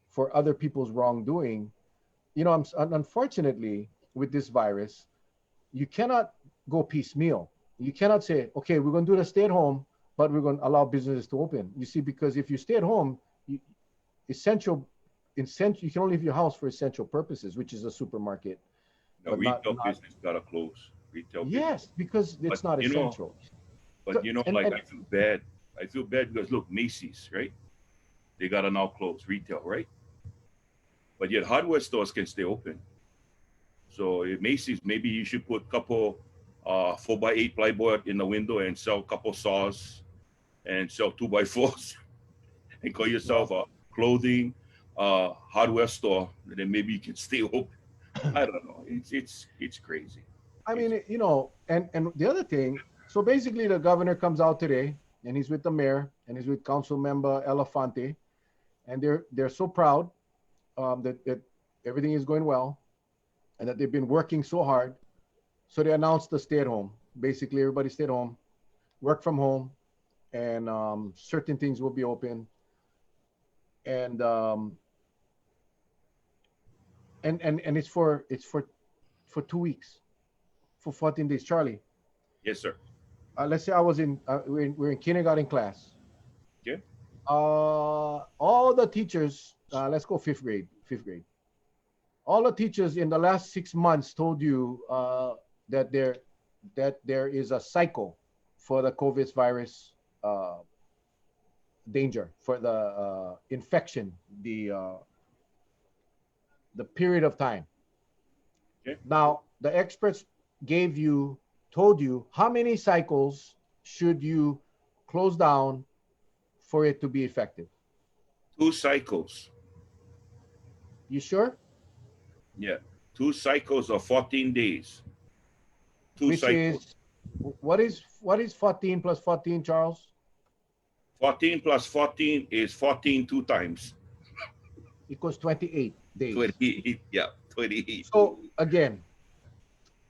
Speaker 1: for other people's wrongdoing. Unfortunately, with this virus, you cannot go piecemeal. You cannot say, okay, we're going to do the stay at home, but we're going to allow businesses to open. You see, because if you stay at home, you can only leave your house for essential purposes, which is a supermarket.
Speaker 2: The
Speaker 1: But
Speaker 2: retail business gotta close. Retail business.
Speaker 1: yes, because it's
Speaker 2: But
Speaker 1: not essential. So,
Speaker 2: like I feel bad. I feel bad because look, Macy's, right? They gotta now close retail, right? But yet hardware stores can stay open. So at Macy's, maybe you should put a couple 4x8 plyboard in the window and sell a couple saws and sell 2x4s and call yourself a clothing hardware store. And then maybe you can stay open. I don't know. It's crazy.
Speaker 1: I
Speaker 2: It's
Speaker 1: mean, and the other thing, so basically the governor comes out today, and he's with the mayor, and he's with council member Elefante, and they're so proud that everything is going well, and that they've been working so hard. So they announced the stay at home. Basically, everybody stay at home, work from home, and certain things will be open. And and it's for 2 weeks, for 14 days. Charlie,
Speaker 2: yes, sir.
Speaker 1: let's say I was we're in kindergarten class.
Speaker 2: Okay.
Speaker 1: All the teachers, let's go fifth grade. All the teachers in the last 6 months told you that there is a cycle for the COVID virus danger, for the infection, the period of time.
Speaker 2: Okay.
Speaker 1: Now, the experts told you how many cycles should you close down for it to be effective.
Speaker 2: 2 cycles.
Speaker 1: You sure?
Speaker 2: Yeah. 2 cycles of 14 days. Two
Speaker 1: Which
Speaker 2: cycles.
Speaker 1: is what is 14 plus 14, Charles?
Speaker 2: 14 plus 14 is 14 two times.
Speaker 1: Equals 28 days.
Speaker 2: 28. Yeah. 28.
Speaker 1: So again,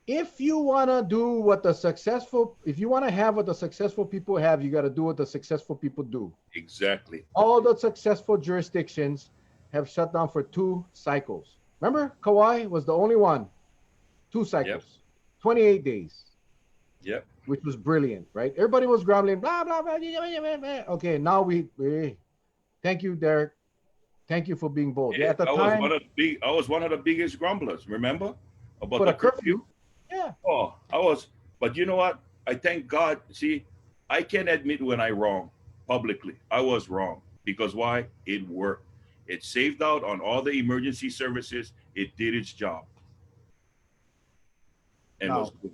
Speaker 1: if you want to do if you want to have what the successful people have, you got to do what the successful people do.
Speaker 2: Exactly.
Speaker 1: All the successful jurisdictions have shut down for 2 cycles. Remember, Kauai was the only one. 2 cycles, 28 days.
Speaker 2: Yep.
Speaker 1: Which was brilliant, right? Everybody was grumbling, blah, blah, blah. Okay, now we thank you, Derek. Thank you for being bold.
Speaker 2: Yeah,
Speaker 1: At the
Speaker 2: I
Speaker 1: time,
Speaker 2: was one of the biggest grumblers, remember? About
Speaker 1: for
Speaker 2: the
Speaker 1: the curfew. Yeah.
Speaker 2: Oh, I was, but you know what? I thank God. See, I can admit when I wrong publicly. I was wrong because why? It worked. It saved out on all the emergency services. It did its job. And
Speaker 1: Now,
Speaker 2: was good.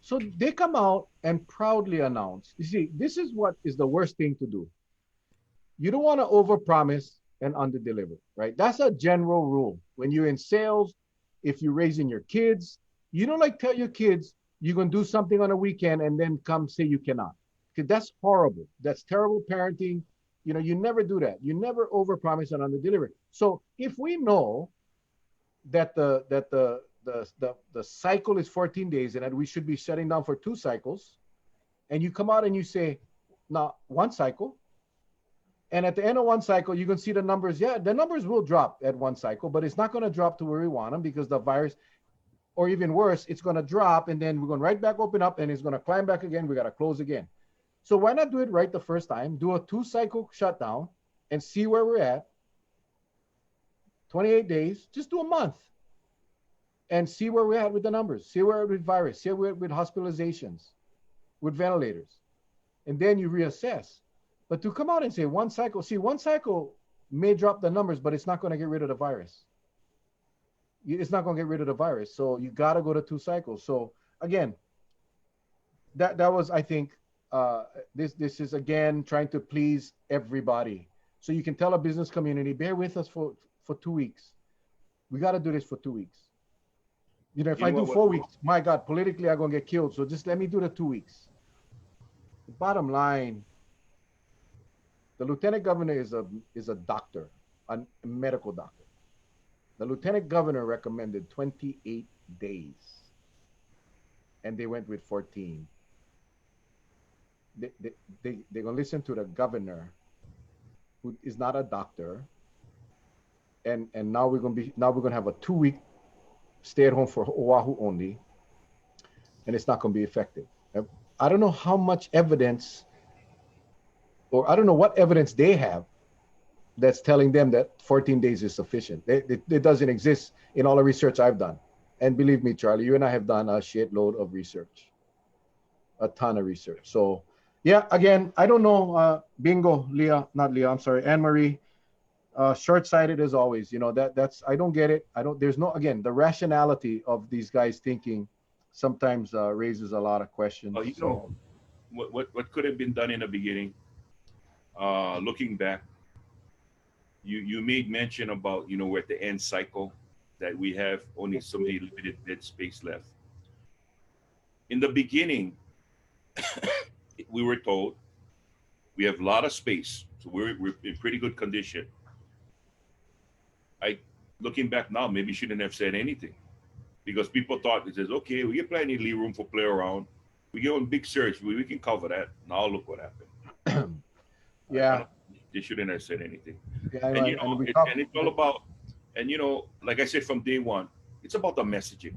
Speaker 1: so they come out and proudly announce. You see, this is what is the worst thing to do. You don't want to overpromise and underdeliver, right? That's a general rule. When you're in sales, if you're raising your kids, you don't like tell your kids you're going to do something on a weekend and then come say you cannot. Because that's horrible. That's terrible parenting. You never do that. You never overpromise and underdeliver. So if we know that the cycle is 14 days and that we should be shutting down for 2 cycles, and you come out and you say, now 1 cycle, and at the end of 1 cycle, you can see the numbers. Yeah, the numbers will drop at 1 cycle, but it's not going to drop to where we want them because the virus, or even worse, it's going to drop and then we're going to right back open up and it's going to climb back again. We got to close again. So why not do it right the first time? Do a 2-cycle shutdown and see where we're at. 28 days, just do a month and see where we're at with the numbers. See where we're at with virus, see where we're at with hospitalizations, with ventilators. And then you reassess. But to come out and say one cycle, see, one cycle may drop the numbers, but it's not going to get rid of the virus. It's not going to get rid of the virus. So you got to go to 2 cycles. So again, that was, I think, this is again trying to please everybody. So you can tell a business community, bear with us for 2 weeks. We got to do this for 2 weeks. You know, if I do 4 weeks, my God, politically I'm going to get killed. So just let me do the 2 weeks. The bottom line, the lieutenant governor is a doctor, a medical doctor. The lieutenant governor recommended 28 days, and they went with 14. They're gonna listen to the governor, who is not a doctor, and now we're gonna have a 2-week stay at home for Oahu only, and it's not gonna be effective. I don't know how much evidence, or I don't know what evidence they have that's telling them that 14 days is sufficient. It doesn't exist in all the research I've done. And believe me, Charlie, you and I have done a shitload of research, a ton of research. So yeah, again, I don't know, bingo, I'm sorry, Anne-Marie, short-sighted as always. You know, that's, I don't get it. There's no, again, the rationality of these guys thinking sometimes raises a lot of questions.
Speaker 2: You know, what could have been done in the beginning, looking back, you made mention about, you know, we're at the end cycle, that we have only so many limited bed space left. In the beginning, we were told we have a lot of space, so we're in pretty good condition. Looking back now, maybe shouldn't have said anything, because people thought, it says, okay, we get plenty of leave room for play around. We get on big surge, we can cover that. Now look what happened.
Speaker 1: Yeah.
Speaker 2: They shouldn't have said anything.
Speaker 1: Yeah,
Speaker 2: and you know, and it's all about, and you know, like I said from day one, it's about the messaging.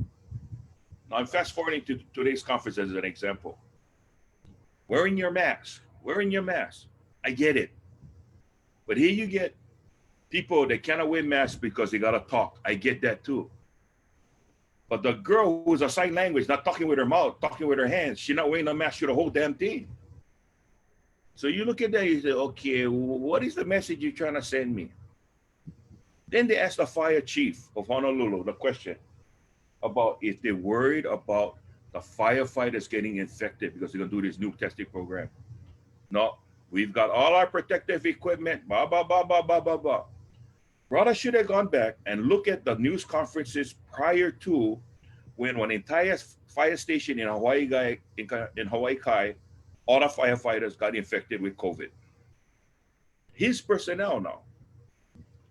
Speaker 2: Now I'm fast forwarding to today's conference as an example. Wearing your mask. I get it. But here you get people that cannot wear masks because they gotta talk. I get that too. But the girl who's a sign language, not talking with her mouth, talking with her hands, she's not wearing a mask through the whole damn thing. So you look at that, you say, okay, what is the message you're trying to send me? Then they asked the fire chief of Honolulu the question about if they're worried about the firefighters getting infected because they're going to do this new testing program. No, we've got all our protective equipment, blah, blah, blah, blah, blah, blah, blah. Brother should have gone back and look at the news conferences prior to when an entire fire station in Hawaii Kai, all the firefighters got infected with COVID. His personnel now.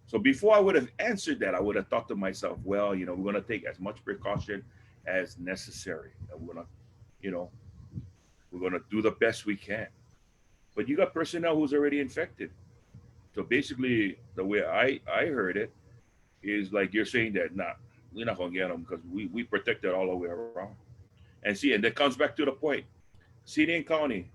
Speaker 2: So before I would have answered that, I would have thought to myself, well, you know, we're going to take as much precaution as necessary. And we're going to, you know, we're going to do the best we can. But you got personnel who's already infected. So basically, the way I heard it is like you're saying that, nah, we're not going to get them because we protected all the way around. And see, and that comes back to the point. City and County,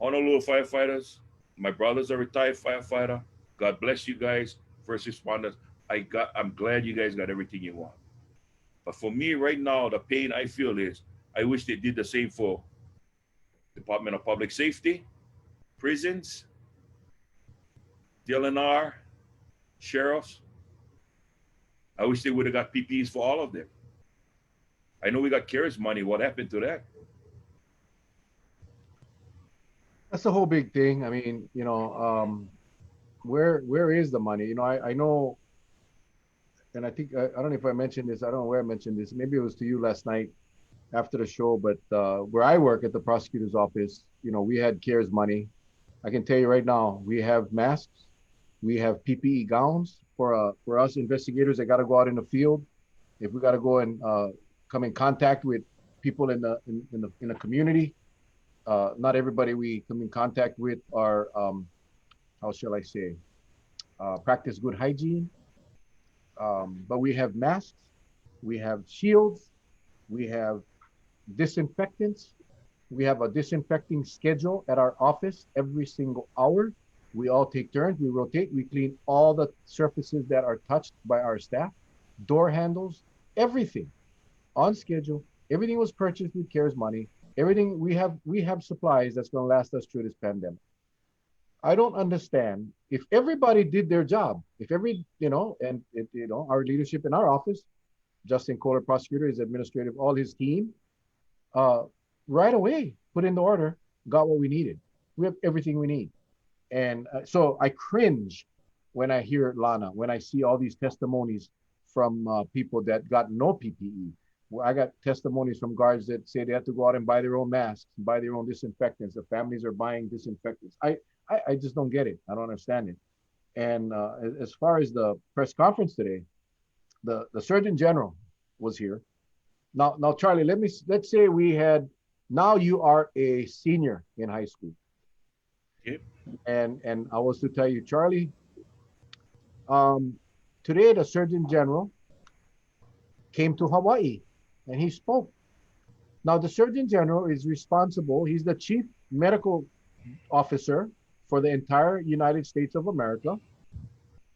Speaker 2: Honolulu firefighters, my brother's a retired firefighter. God bless you guys, first responders. I'm glad you guys got everything you want. But for me right now, the pain I feel is I wish they did the same for Department of Public Safety, prisons, DLNR, sheriffs. I wish they would have got PPEs for all of them. I know we got CARES money. What happened to that?
Speaker 1: That's the whole big thing. I mean, you know, where is the money? You know, I know, and I think, I don't know if I mentioned this, I don't know where I mentioned this, maybe it was to you last night after the show, but where I work at the prosecutor's office, you know, we had CARES money. I can tell you right now, we have masks, we have PPE gowns for us investigators that got to go out in the field. If we got to go and come in contact with people in the community, not everybody we come in contact with are, how shall I say, practice good hygiene. But we have masks, we have shields, we have disinfectants, We have a disinfecting schedule at our office every single hour. We all take turns, we rotate, we clean all the surfaces that are touched by our staff, door handles, everything on schedule. Everything was purchased with CARES money. Everything we have supplies that's going to last us through this pandemic. I don't understand if everybody did their job, if every, our leadership in our office, Justin Kohler, prosecutor, his administrative, all his team, uh, right away put in the order, got what we needed. We have everything we need. And so I cringe when I hear Lana, when I see all these testimonies from people that got no PPE. Well, I got testimonies from guards that say they have to go out and buy their own masks, buy their own disinfectants. The families are buying disinfectants. I just don't get it. I don't understand it. And as far as the press conference today, the Surgeon General was here. Now, Charlie, let's say we had. Now you are a senior in high school,
Speaker 2: Okay.
Speaker 1: and I was to tell you, Charlie, um, today the Surgeon General came to Hawaii, and he spoke. Now the Surgeon General is responsible. He's the chief medical officer for the entire United States of America.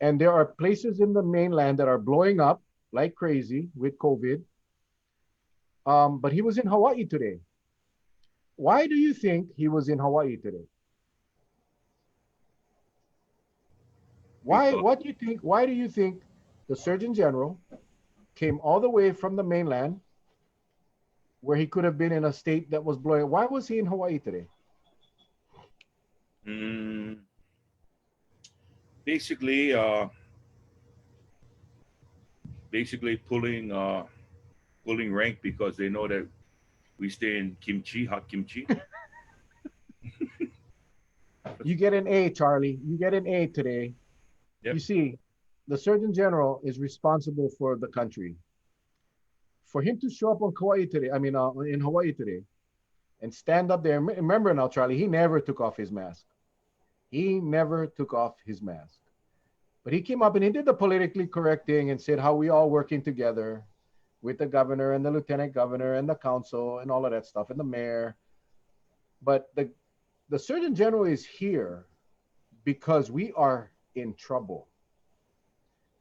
Speaker 1: And there are places in the mainland that are blowing up like crazy with COVID. But he was in Hawaii today. Why do you think he was in Hawaii today? Why?
Speaker 2: Because
Speaker 1: What do you think? Why do you think the Surgeon General came all the way from the mainland, where he could have been in a state that was blowing? Why was he in Hawaii today?
Speaker 2: mm, basically, pulling rank because they know that we stay in kimchi, hot kimchi.
Speaker 1: You get an A, Charlie. You get an A today.
Speaker 2: Yep.
Speaker 1: You see, the Surgeon General is responsible for the country. For him to show up on Hawaii today, in Hawaii today, and stand up there. Remember now, Charlie, he never took off his mask. He never took off his mask. But he came up and he did the politically correct thing and said how we all working together with the governor and the lieutenant governor and the council and all of that stuff and the mayor. But the Surgeon General is here because we are in trouble.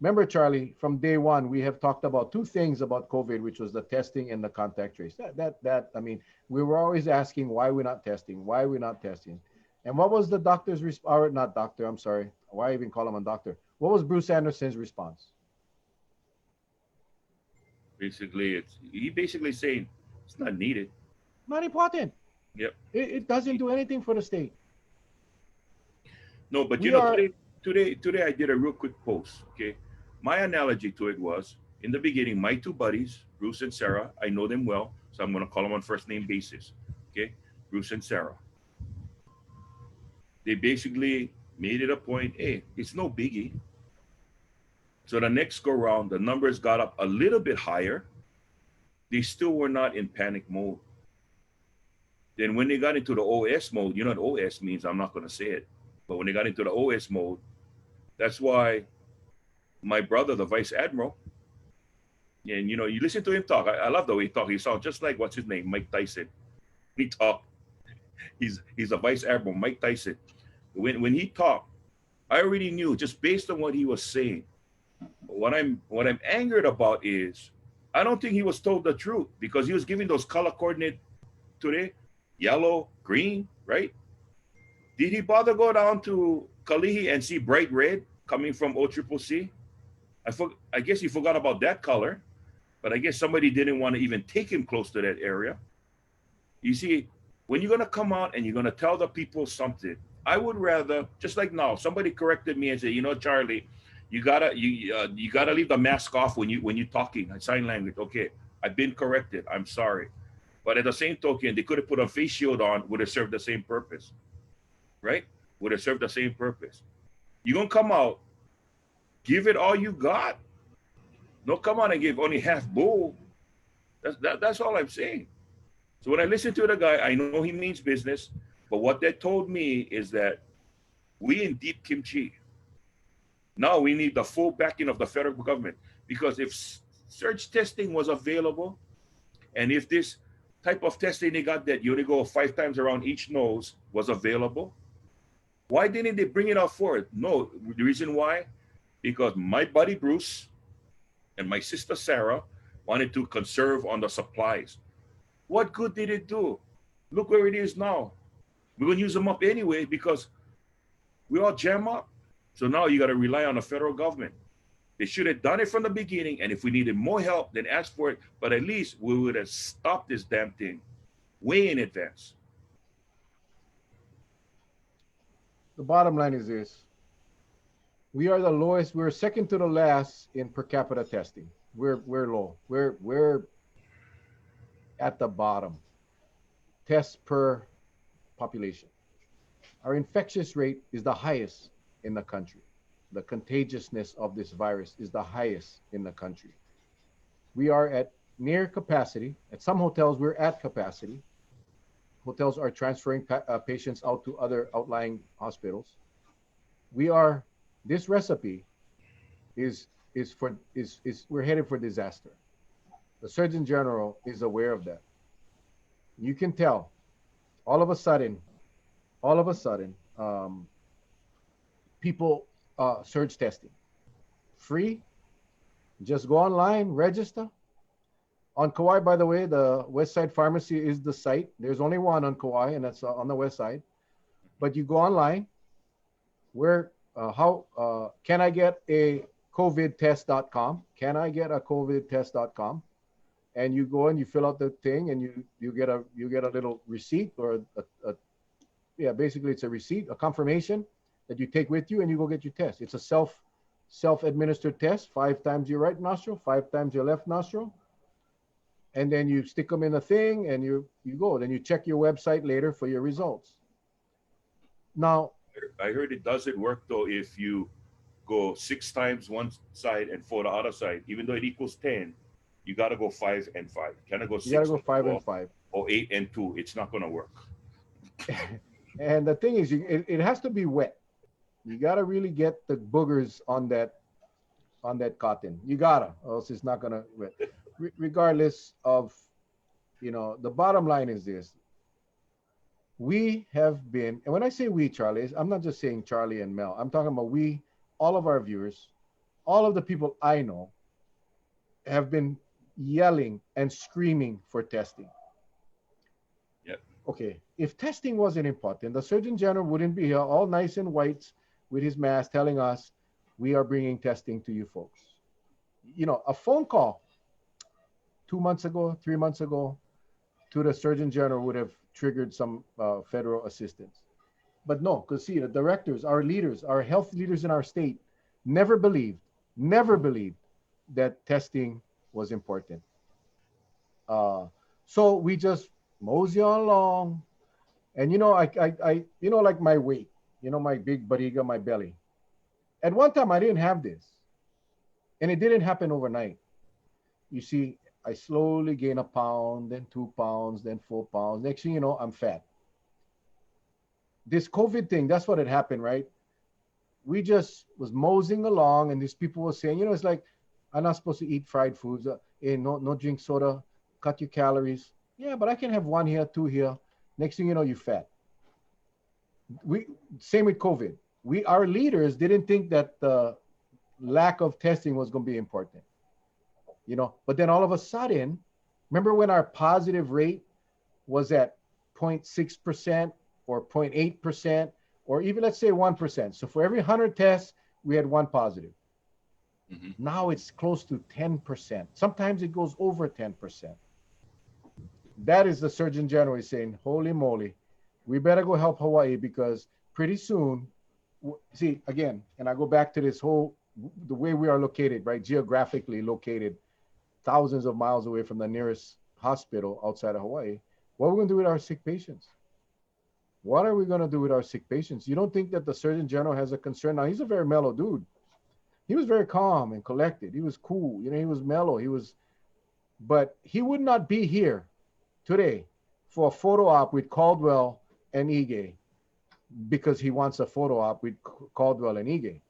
Speaker 1: Remember, Charlie, from day one, we have talked about two things about COVID, which was the testing and the contact trace. We were always asking why we're not testing, why we're not testing. And what was the doctor's response? Not doctor, I'm sorry. Why even call him a doctor? What was Bruce Anderson's response?
Speaker 2: Basically, he basically saying it's not needed.
Speaker 1: Not important.
Speaker 2: Yep.
Speaker 1: It doesn't do anything for the state.
Speaker 2: No, but
Speaker 1: We are,
Speaker 2: today I did a real quick post. Okay, my analogy to it was in the beginning, my two buddies, Bruce and Sarah, I know them well, so I'm going to call them on first name basis. Okay, Bruce and Sarah. They basically made it a point. Hey, it's no biggie. So the next go round, the numbers got up a little bit higher. They still were not in panic mode. Then when they got into the OS mode, you know what OS means? I'm not going to say it. But when they got into the OS mode, that's why my brother, the vice admiral, and you listen to him talk. I love the way he talks. He sounds just like, what's his name? Mike Tyson. He talk. He's a vice admiral, Mike Tyson. When he talked, I already knew just based on what he was saying. What I'm angered about is I don't think he was told the truth because he was giving those color coordinate today, yellow, green, right? Did he bother go down to Kalihi and see bright red coming from OCCC? I guess he forgot about that color, but I guess somebody didn't want to even take him close to that area. You see, when you're gonna come out and you're gonna tell the people something, I would rather, just like now, somebody corrected me and said, Charlie, you gotta leave the mask off when you're talking sign language. Okay, I've been corrected. I'm sorry, but at the same token, they could have put a face shield on. Would have served the same purpose, right? Would have served the same purpose. You're gonna come out, give it all you got. Don't come out and give only half bull. That's all I'm saying. So when I listen to the guy, I know he means business, but what that told me is that we in deep kimchi. Now we need the full backing of the federal government, because if surge testing was available and if this type of testing they got that you only go 5 times around each nose was available? Why didn't they bring it out forward? No, the reason why, because my buddy Bruce and my sister Sarah wanted to conserve on the supplies. What good did it do? Look where it is now. We're going to use them up anyway because we all jam up. So now you got to rely on the federal government. They should have done it from the beginning. And if we needed more help, then ask for it. But at least we would have stopped this damn thing way in advance.
Speaker 1: The bottom line is this. We are the lowest. We're second to the last in per capita testing. We're low. We're at the bottom. Tests per population. Our infectious rate is the highest in the country. The contagiousness of this virus is the highest in the country. We are at near capacity. At some hotels, we're at capacity. Hotels are transferring patients out to other outlying hospitals. This recipe we're headed for disaster. The Surgeon General is aware of that. You can tell all of a sudden, people surge testing. Free, just go online, register. On Kauai, by the way, the West Side Pharmacy is the site. There's only one on Kauai, and that's on the west side. But you go online, can I get a covidtest.com? Can I get a covidtest.com? And you go and you fill out the thing, and you get a little receipt, or basically it's a receipt, a confirmation that you take with you, and you go get your test. It's a self-administered test, 5 times your right nostril, 5 times your left nostril. And then you stick them in the thing, and you go. Then you check your website later for your results. Now,
Speaker 2: I heard it doesn't work though if you go 6 times one side and 4 the other side. Even though it equals 10, you got to go 5 and 5. Can I go 6?
Speaker 1: You got to go 5 and 5.
Speaker 2: Or 8 and 2. It's not going to work.
Speaker 1: And the thing is, it has to be wet. You got to really get the boogers on that cotton. You gotta, or else it's not going to wet. Regardless of, the bottom line is this. We have been, and when I say we, Charlie, I'm not just saying Charlie and Mel. I'm talking about we, all of our viewers, all of the people I know have been yelling and screaming for testing.
Speaker 2: Yep.
Speaker 1: Okay, if testing wasn't important, the Surgeon General wouldn't be here all nice and white with his mask telling us we are bringing testing to you folks. A phone call 2 months ago, 3 months ago, to the Surgeon General would have triggered some federal assistance. But no, because see, the directors, our leaders, our health leaders in our state never believed that testing was important. So we just mosey on along. And I like my weight, my big bariga, my belly. At one time, I didn't have this. And it didn't happen overnight. You see, I slowly gain a pound, then 2 pounds, then 4 pounds. Next thing you know, I'm fat. This COVID thing, that's what had happened, right? We just was moseying along, and these people were saying, it's like, I'm not supposed to eat fried foods. No drink soda, cut your calories. Yeah, but I can have 1 here, 2 here. Next thing you know, you're fat. Same with COVID. Our leaders didn't think that the lack of testing was going to be important. But then all of a sudden, remember when our positive rate was at 0.6% or 0.8%, or even let's say 1%. So for every 100 tests, we had 1 positive. Mm-hmm. Now it's close to 10%. Sometimes it goes over 10%. That is the Surgeon General saying, holy moly, we better go help Hawaii, because pretty soon, see, again, and I go back to this the way we are located, right? Geographically located, thousands of miles away from the nearest hospital outside of Hawaii. What are we going to do with our sick patients? What are we going to do with our sick patients? You don't think that the Surgeon General has a concern? Now, he's a very mellow dude. He was very calm and collected. He was cool. He was mellow. But he would not be here today for a photo op with Caldwell and Ige because he wants a photo op with Caldwell and Ige.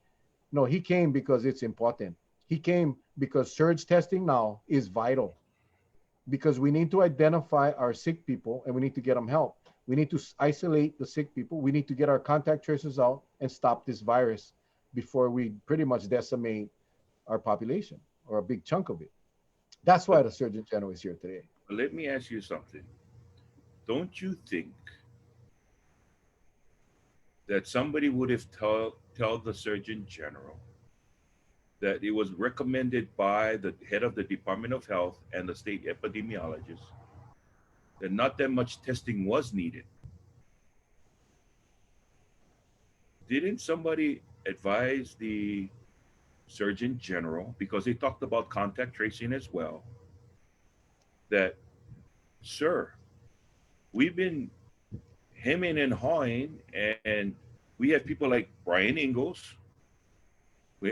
Speaker 1: No, he came because it's important. He came because surge testing now is vital. because we need to identify our sick people and we need to get them help. We need to isolate the sick people. We need to get our contact tracers out and stop this virus before we pretty much decimate our population or a big chunk of it. That's why the Surgeon General is here today.
Speaker 2: Let me ask you something. Don't you think that somebody would have tell the Surgeon General that it was recommended by the head of the Department of Health and the state epidemiologist that not that much testing was needed? Didn't somebody advise the Surgeon General, because they talked about contact tracing as well, that, sir, we've been hemming and hawing, and we have people like Brian Ingalls,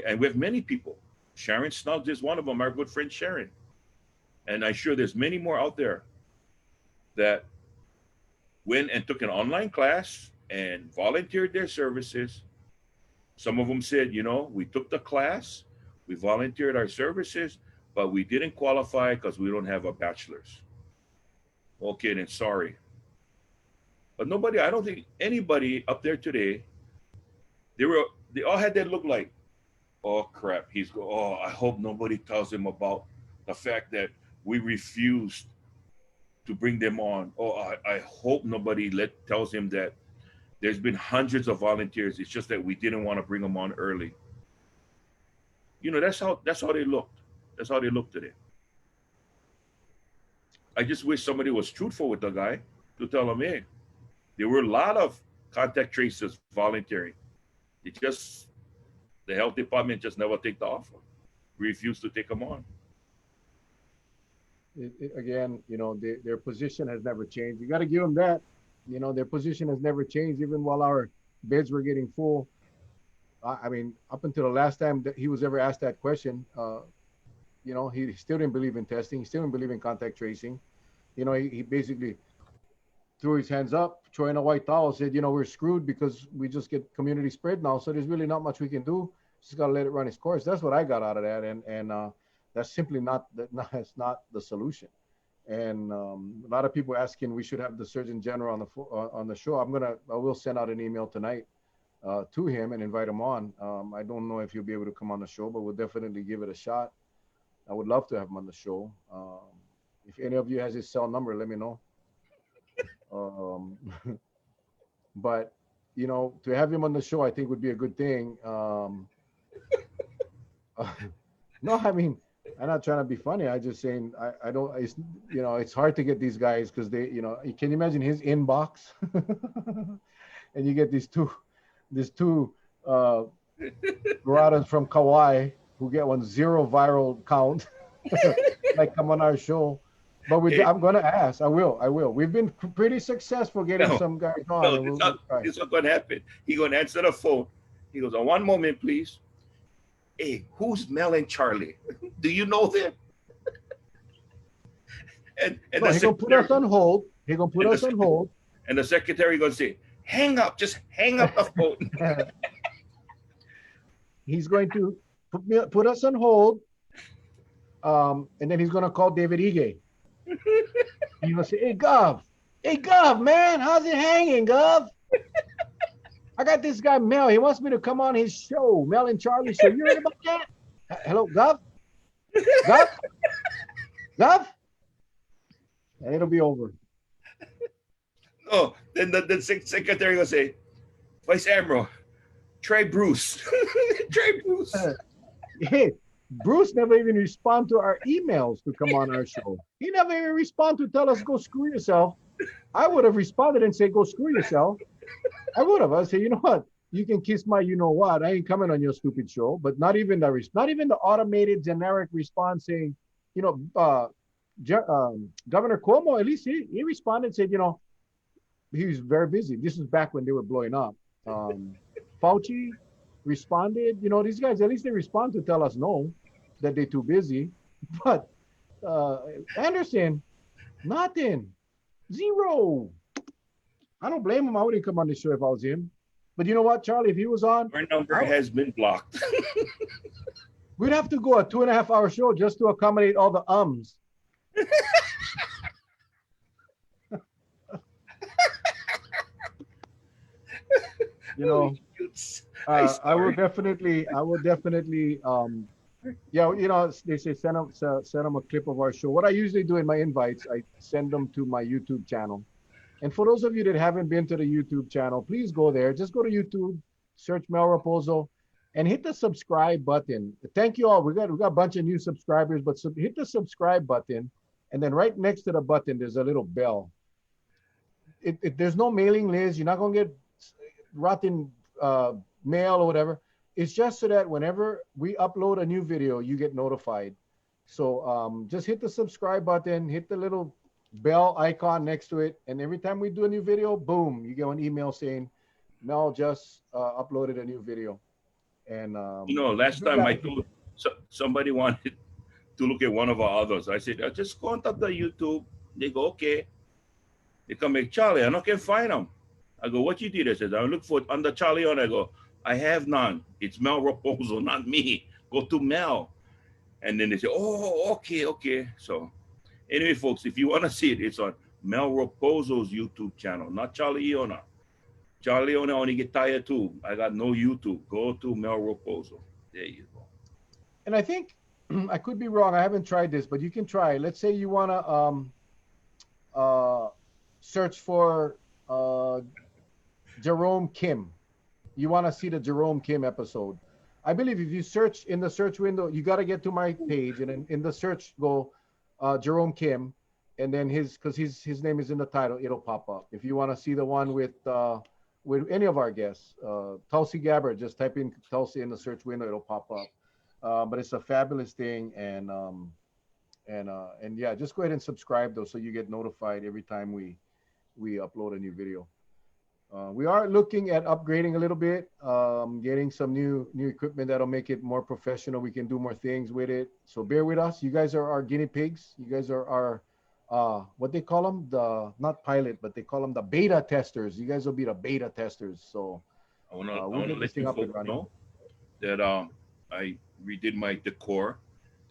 Speaker 2: and we have many people. Sharon Snuggs is one of them, our good friend Sharon. And I'm sure there's many more out there that went and took an online class and volunteered their services. Some of them said, we took the class, we volunteered our services, but we didn't qualify because we don't have a bachelor's. Okay, then sorry. But I don't think anybody up there today, they all had that look like, oh crap, I hope nobody tells him about the fact that we refused to bring them on. Oh, I hope nobody tells him that there's been hundreds of volunteers. It's just that we didn't want to bring them on early. That's how they looked. That's how they looked today. I just wish somebody was truthful with the guy to tell him, hey, there were a lot of contact tracers volunteering. The health department just never take the offer, refused to take them on.
Speaker 1: Again, their position has never changed. You got to give them that. Their position has never changed, even while our beds were getting full. I mean, up until the last time that he was ever asked that question, he still didn't believe in testing. He still didn't believe in contact tracing. He basically threw his hands up, throwing a white towel, said, we're screwed because we just get community spread now. So there's really not much we can do. Just got to let it run its course. That's what I got out of that. And that's simply that's not the solution. And a lot of people asking, we should have the Surgeon General on the show. I will send out an email tonight to him and invite him on. I don't know if he'll be able to come on the show, but we'll definitely give it a shot. I would love to have him on the show. If any of you has his cell number, let me know. But to have him on the show, I think would be a good thing. No, I mean, I'm not trying to be funny. I just saying I don't. It's hard to get these guys because they. Can you imagine his inbox? And you get these two Garadas from Kauai who get 0 viral count, like come on our show. But I'm going to ask. I will. We've been pretty successful getting some guys on.
Speaker 2: It's not going to happen. He's going to answer the phone. He goes, "On one moment, please. Hey, who's Mel and Charlie? Do you know them?" and
Speaker 1: he's going to put us on hold. He's going to put us on hold.
Speaker 2: And the secretary going to say, "Hang up. Just hang up the phone."
Speaker 1: He's going to put us on hold. And then he's going to call David Ige. He's going to say, hey, Gov, man, how's it hanging, Gov? I got this guy, Mel. He wants me to come on his show, Mel and Charlie show. You heard about that? Hello, Gov? Gov? And it'll be over.
Speaker 2: Oh, then the secretary will say, Vice Admiral, try Bruce. Try Bruce.
Speaker 1: Hey, Bruce never even respond to our emails to come on our show. He never even respond to tell us, go screw yourself. I would have responded and said, go screw yourself. I would have. I said, you know what? You can kiss my you know what. I ain't coming on your stupid show. But not even the automated generic response saying, Governor Cuomo, at least he responded and said, he was very busy. This is back when they were blowing up. Fauci responded. These guys, at least they respond to tell us no, that they're too busy. But Anderson, nothing. 0. I don't blame him. I wouldn't come on the show if I was him. But you know what, Charlie? If he was on,
Speaker 2: your number has been blocked.
Speaker 1: We'd have to go a 2.5-hour show just to accommodate all the ums. You know,
Speaker 2: I
Speaker 1: I will
Speaker 2: sorry.
Speaker 1: definitely, yeah, you know, they say send them a clip of our show. What I usually do in my invites, I send them to my YouTube channel. And for those of you that haven't been to the YouTube channel, please go there. Just go to YouTube, search Mel Raposo, and hit the subscribe button. Thank you all. We got a bunch of new subscribers, but hit the subscribe button, and then right next to the button, there's a little bell. There's no mailing list. You're not gonna get rotten mail or whatever. It's just so that whenever we upload a new video, you get notified. So just hit the subscribe button, hit the little bell icon next to it, and every time we do a new video, boom, you get an email saying Mel just uploaded a new video. And
Speaker 2: Last
Speaker 1: do
Speaker 2: time I
Speaker 1: that.
Speaker 2: told somebody wanted to look at one of our others. I said, just contact the YouTube. They go, okay. They come back, Charlie, I not can find them. I go, what you did? I said, I look for it under Charlie on. I go, I have none. It's Mel Raposo, not me. Go to Mel. And then they say, oh, okay, okay. So anyway, folks, if you want to see it, it's on Mel Raposo's YouTube channel, not Charlie Iona. Charlie Iona only get tired too. I got no YouTube. Go to Mel Raposo. There you go.
Speaker 1: And I think I could be wrong. I haven't tried this, but you can try. Let's say you want to uh, search for Jerome Kim. You want to see the Jerome Kim episode. I believe if you search in the search window, you got to get to my page, and in the search go Jerome Kim, and then because his name is in the title, it'll pop up. If you want to see the one with any of our guests, Tulsi Gabbard, just type in Tulsi in the search window, it'll pop up. But it's a fabulous thing, and yeah, just go ahead and subscribe though, so you get notified every time we upload a new video. We are looking at upgrading a little bit, getting some new equipment that'll make it more professional. We can do more things with it. So bear with us. You guys are our guinea pigs. You guys are our what they call them, the not pilot, but they call them the beta testers. You guys will be the beta testers. So
Speaker 2: I wanna
Speaker 1: we'll get this
Speaker 2: let you
Speaker 1: thing up and
Speaker 2: folks
Speaker 1: running.
Speaker 2: know that I redid my decor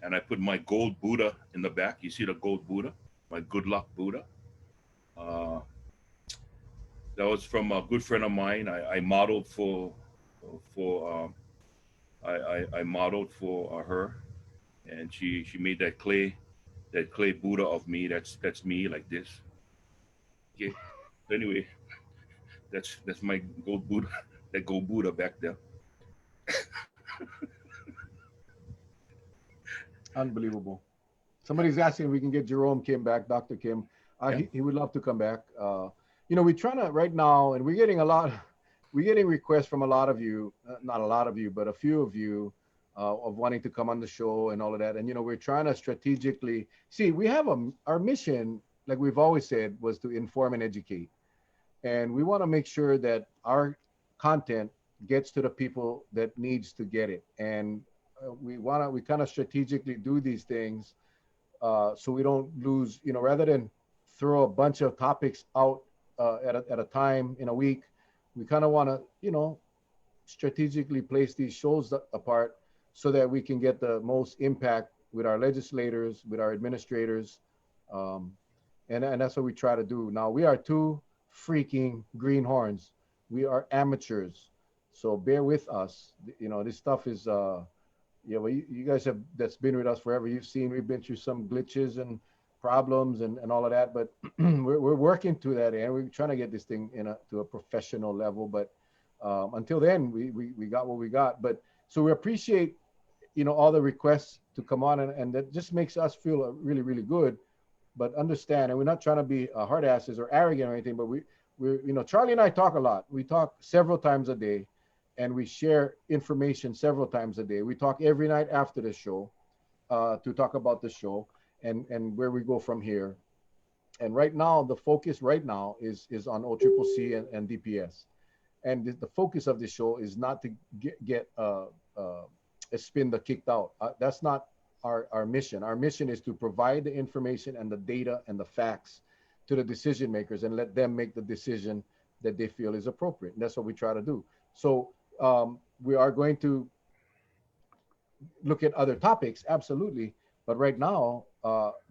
Speaker 2: and I put my gold Buddha in the back. You see the gold Buddha, my good luck Buddha. Uh, that was from a good friend of mine. I modeled for I modeled for her, and she made that clay Buddha of me. That's me like this. Okay. So anyway, that's my gold Buddha. That gold Buddha back there.
Speaker 1: Unbelievable. Somebody's asking if we can get Jerome Kim back, Dr. Kim.
Speaker 2: Yeah.
Speaker 1: He would love to come back. We're trying to right now, and we're getting requests from a lot of you, not a lot of you, but a few of you, of wanting to come on the show and all of that. And we're trying to strategically see. We have our mission, like we've always said, was to inform and educate, and we want to make sure that our content gets to the people that needs to get it. And we kind of strategically do these things so we don't lose, rather than throw a bunch of topics out at a time in a week. We kind of want to, strategically place these shows apart so that we can get the most impact with our legislators, with our administrators. And that's what we try to do. Now, we are two freaking greenhorns. We are amateurs. So bear with us. This stuff is, well, you guys that's been with us forever. You've seen we've been through some glitches and problems and all of that, but we're working to that end. We're trying to get this thing to a professional level, but until then, we got what we got. But so we appreciate, all the requests to come on, and that just makes us feel really, really good. But understand, and we're not trying to be hard asses or arrogant or anything, but we're Charlie and I talk a lot. We talk several times a day, and we share information several times a day. We talk every night after the show to talk about the show and where we go from here. And right now, the focus right now is on OCCC and DPS. And the focus of the show is not to get a spin the kicked out. That's not our mission. Our mission is to provide the information and the data and the facts to the decision makers and let them make the decision that they feel is appropriate. And that's what we try to do. So we are going to look at other topics, absolutely. But right now,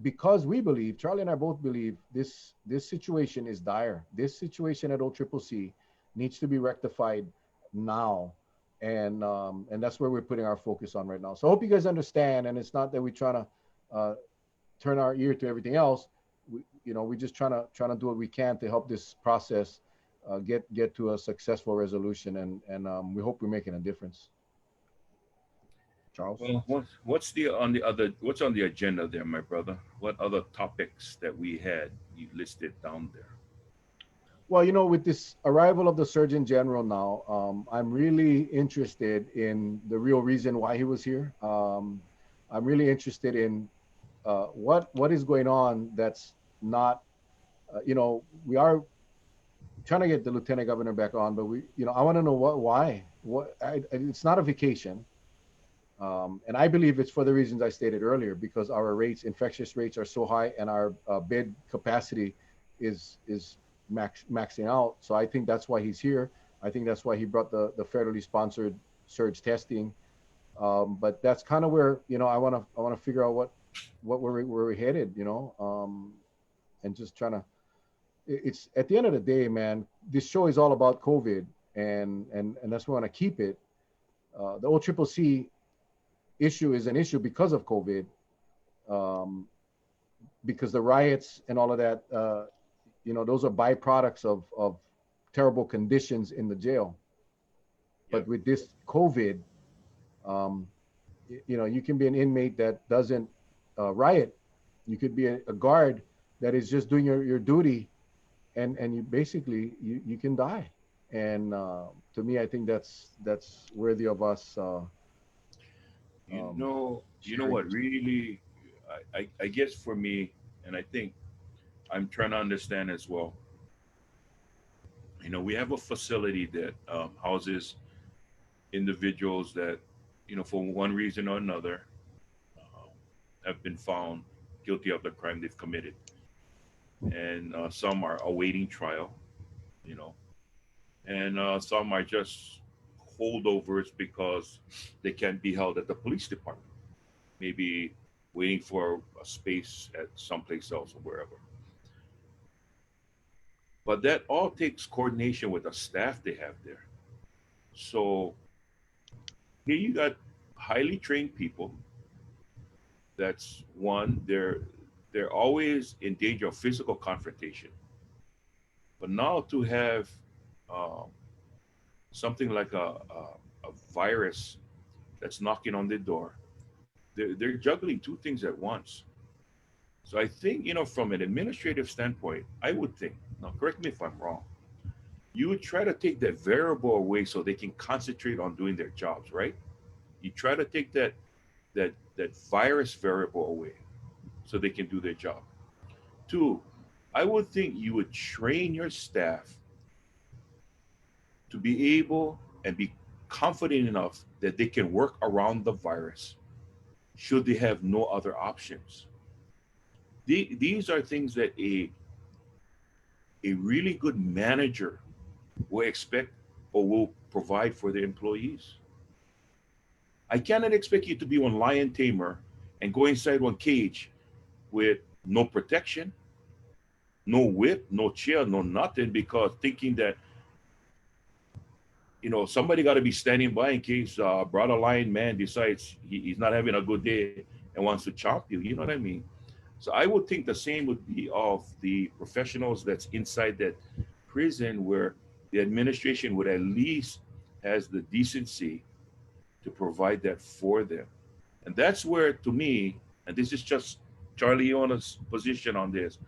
Speaker 1: because we believe, Charlie and I both believe, this situation is dire. This situation at OCCC needs to be rectified now, and that's where we're putting our focus on right now. So I hope you guys understand, and it's not that we're trying to turn our ear to everything else. We're just trying to do what we can to help this process get to a successful resolution, and we hope we're making a difference. Charles.
Speaker 2: Well, what's on the agenda there, my brother? What other topics that we had you listed down there?
Speaker 1: Well, with this arrival of the Surgeon General now, I'm really interested in the real reason why he was here. I'm really interested in what is going on that's not, we are trying to get the lieutenant governor back on, but I want to know why. It's not a vacation. And I believe it's for the reasons I stated earlier, because our infectious rates are so high, and our bed capacity is maxing out. So I think that's why he's here. I think that's why he brought the federally sponsored surge testing. But that's kind of where I want to figure out what where we're headed. And just trying to. It's at the end of the day, man. This show is all about COVID, and that's why I want to keep it. The OCCC issue is an issue because of COVID, because the riots and all of that, those are byproducts of terrible conditions in the jail. But with this COVID, you can be an inmate that doesn't riot. You could be a guard that is just doing your duty, and you basically you can die. And to me, I think that's worthy of us.
Speaker 2: You know what really, I guess for me, and I think I'm trying to understand as well. We have a facility that houses individuals that, for one reason or another, have been found guilty of the crime they've committed, and some are awaiting trial, you know, and some are just holdovers because they can't be held at the police department, maybe waiting for a space at someplace else or wherever. But that all takes coordination with the staff they have there. So here you got highly trained people. That's one. They're always in danger of physical confrontation. But now to have something like a virus that's knocking on their door, they're juggling two things at once. So I think, from an administrative standpoint, I would think, now correct me if I'm wrong, you would try to take that variable away so they can concentrate on doing their jobs, right? You try to take that virus variable away so they can do their job. Two, I would think you would train your staff to be able and be confident enough that they can work around the virus should they have no other options. These are things that a really good manager will expect or will provide for their employees. I cannot expect you to be one lion tamer and go inside one cage with no protection, no whip, no chair, no nothing, because thinking that, somebody got to be standing by in case brother lion man decides he's not having a good day and wants to chop you. You know what I mean? So I would think the same would be of the professionals that's inside that prison, where the administration would at least has the decency to provide that for them. And that's where, to me, and this is just Charlie Yona's position on this,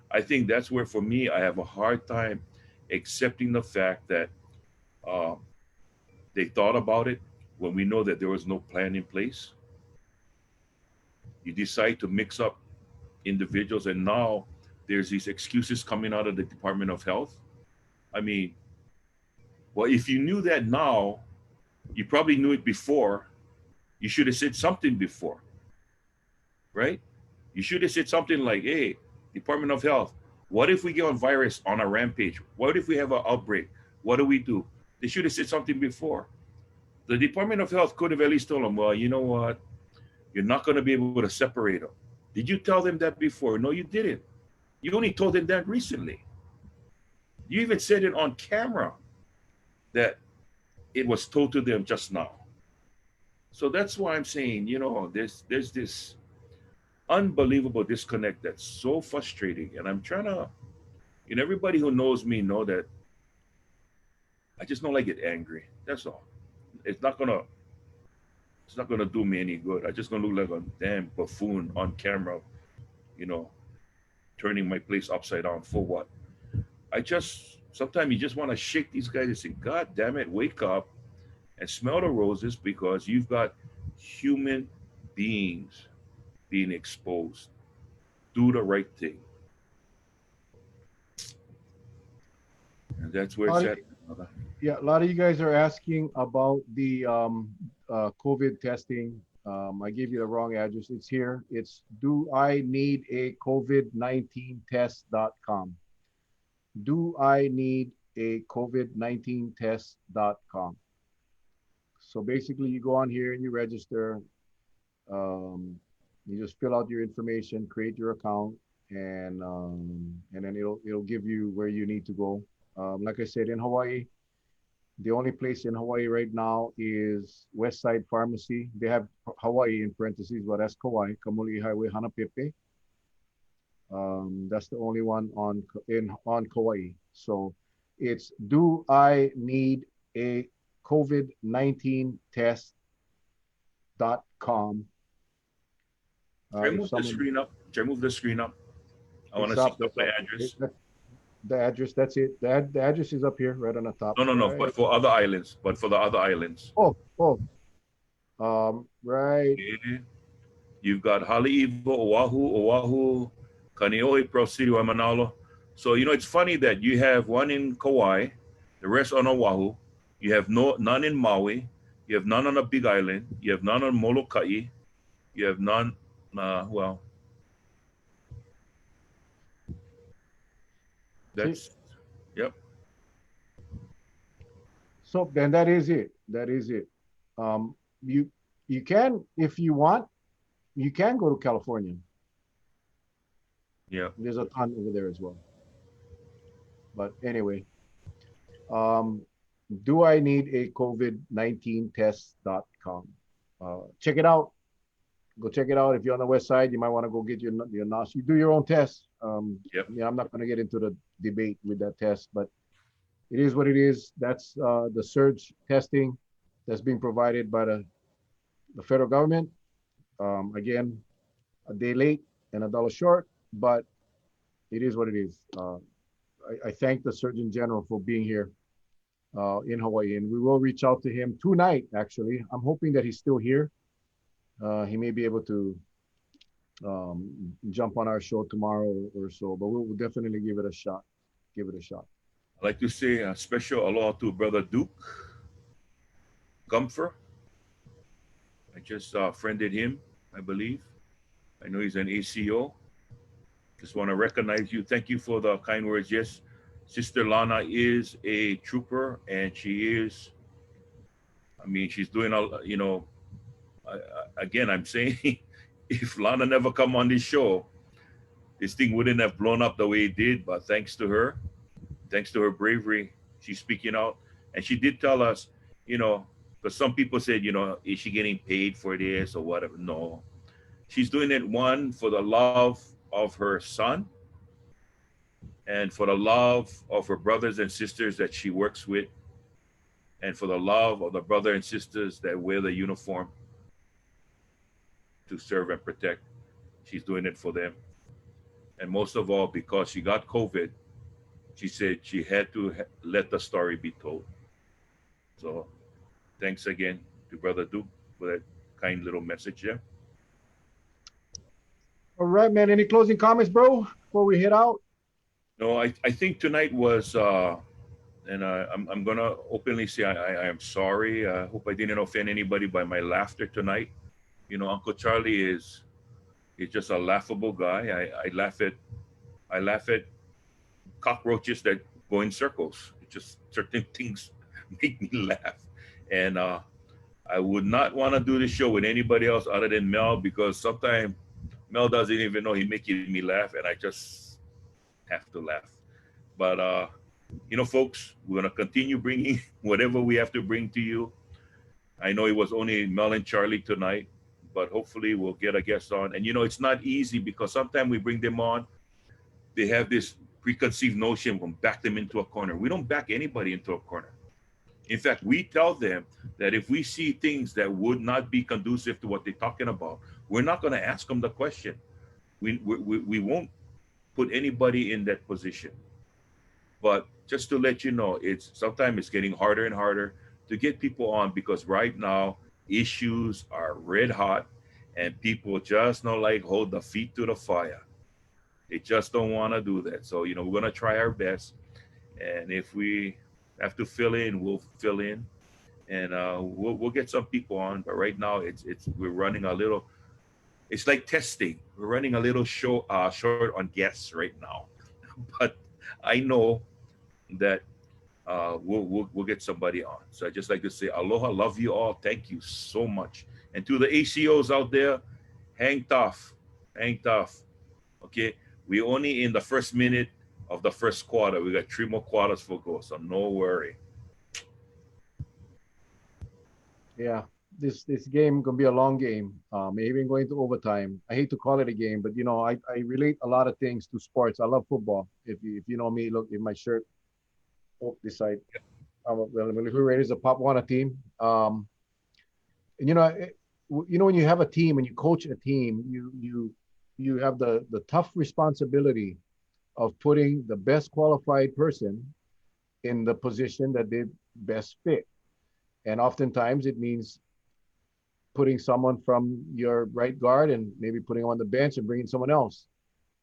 Speaker 2: I think that's where, for me, I have a hard time accepting the fact that they thought about it when we know that there was no plan in place. You decide to mix up individuals, and now there's these excuses coming out of the Department of Health. I mean, well, if you knew that now, you probably knew it before. You should have said something before, right? You should have said something like, hey, Department of Health, what if we get on virus on a rampage? What if we have an outbreak? What do we do? They should have said something before. The Department of Health could have at least told them, well, you know what? You're not going to be able to separate them. Did you tell them that before? No, you didn't. You only told them that recently. You even said it on camera that it was told to them just now. So that's why I'm saying, there's this unbelievable disconnect that's so frustrating. And I'm trying to, everybody who knows me know that I just don't like get angry. That's all. It's not gonna it's not gonna do me any good. I just gonna look like a damn buffoon on camera, you know, turning my place upside down for what? I just sometimes you just want to shake these guys and say, God damn it, wake up and smell the roses because you've got human beings being exposed. Do the right thing. And that's where
Speaker 1: A
Speaker 2: it's
Speaker 1: lot of,
Speaker 2: at.
Speaker 1: yeah, a lot of you guys are asking about the COVID testing. I gave you the wrong address. It's here. It's do I need a COVID-19 test.com. Do I need a COVID-19 test.com. So basically you go on here and you register. You just fill out your information, create your account, and then it'll give you where you need to go. Like I said, in Hawaii, the only place in Hawaii right now is Westside Pharmacy. They have Hawaii in parentheses, but that's Kauai, Kamuli Highway, Hanapepe. That's the only one on Kauai. So it's do I need a COVID-19 test.com.
Speaker 2: Try move the screen up. Try move the screen up. I want to see my address.
Speaker 1: The address, that's it. The address is up here, right on the top.
Speaker 2: No,
Speaker 1: right.
Speaker 2: but for other islands. But for the other islands.
Speaker 1: Right.
Speaker 2: Okay. You've got Haleiwa, Oahu, Kaneohe, Pearl City, Waimanalo. So, it's funny that you have one in Kauai, the rest on Oahu. You have none in Maui. You have none on the Big Island. You have none on Molokai. You have none, that's, yep.
Speaker 1: So then that is it. That is it. You can, if you want, you can go to California.
Speaker 2: Yeah.
Speaker 1: There's a ton over there as well. But anyway, do I need a COVID-19 test.com? Check it out. Go check it out. If you're on the west side, you might want to go get your NOS. You do your own test.
Speaker 2: Yep.
Speaker 1: Yeah, I'm not going to get into the debate with that test, but it is what it is. That's the surge testing that's being provided by the federal government. Again, a day late and $1 short, but it is what it is. I thank the Surgeon General for being here in Hawaii, and we will reach out to him tonight, actually. I'm hoping that he's still here. He may be able to jump on our show tomorrow or so, but we'll definitely give it a shot. Give it a shot.
Speaker 2: I'd like to say a special aloha to Brother Duke Gumpher. I just friended him, I believe. I know he's an ACO. Just want to recognize you. Thank you for the kind words. Yes, Sister Lana is a trooper, and she's doing again, I'm saying, if Lana never come on this show, this thing wouldn't have blown up the way it did. But thanks to her bravery, she's speaking out. And she did tell us, because some people said, is she getting paid for this or whatever? No. She's doing it, one, for the love of her son and for the love of her brothers and sisters that she works with and for the love of the brother and sisters that wear the uniform to serve and protect. She's doing it for them. And most of all, because she got COVID, she said she had to let the story be told. So thanks again to Brother Duke for that kind little message there.
Speaker 1: All right, man. Any closing comments, bro, before we head out?
Speaker 2: No, I think tonight was, and I'm going to openly say I am sorry. I hope I didn't offend anybody by my laughter tonight. Uncle Charlie is just a laughable guy. I laugh at cockroaches that go in circles. It just certain things make me laugh. And I would not want to do this show with anybody else other than Mel, because sometimes Mel doesn't even know he's making me laugh, and I just have to laugh. But You know, folks, we're going to continue bringing whatever we have to bring to you. I know it was only Mel and Charlie tonight, but hopefully we'll get a guest on. And you know, it's not easy because sometimes we bring them on, they have this preconceived notion we'll back them into a corner. We don't back anybody into a corner. In fact, we tell them that if we see things that would not be conducive to what they're talking about, we're not going to ask them the question. We won't put anybody in that position. But just to let you know, it's sometimes it's getting harder and harder to get people on because right now issues are red hot and people just don't like hold the feet to the fire. They just don't want to do that. So, you know, we're going to try our best. And if we have to fill in, we'll fill in. And we'll get some people on. But right now, we're running a little, it's like testing. We're running a little short on guests right now. But I know that we'll get somebody on. So I just like to say aloha, love you all. Thank you so much. And to the ACOs out there, hang tough, hang tough. Okay, we only in the first minute of the first quarter. We got 3 more quarters for go, so no worry.
Speaker 1: Yeah, this game gonna be a long game. Maybe going to overtime. I hate to call it a game, but you know, I relate a lot of things to sports. I love football. If you know me, look in my shirt. Oh, this side. Well, who Raiders a Pop Warner team. And you know, when you have a team and you coach a team, you have the tough responsibility of putting the best qualified person in the position that they best fit. And oftentimes it means putting someone from your right guard and maybe putting them on the bench and bringing someone else.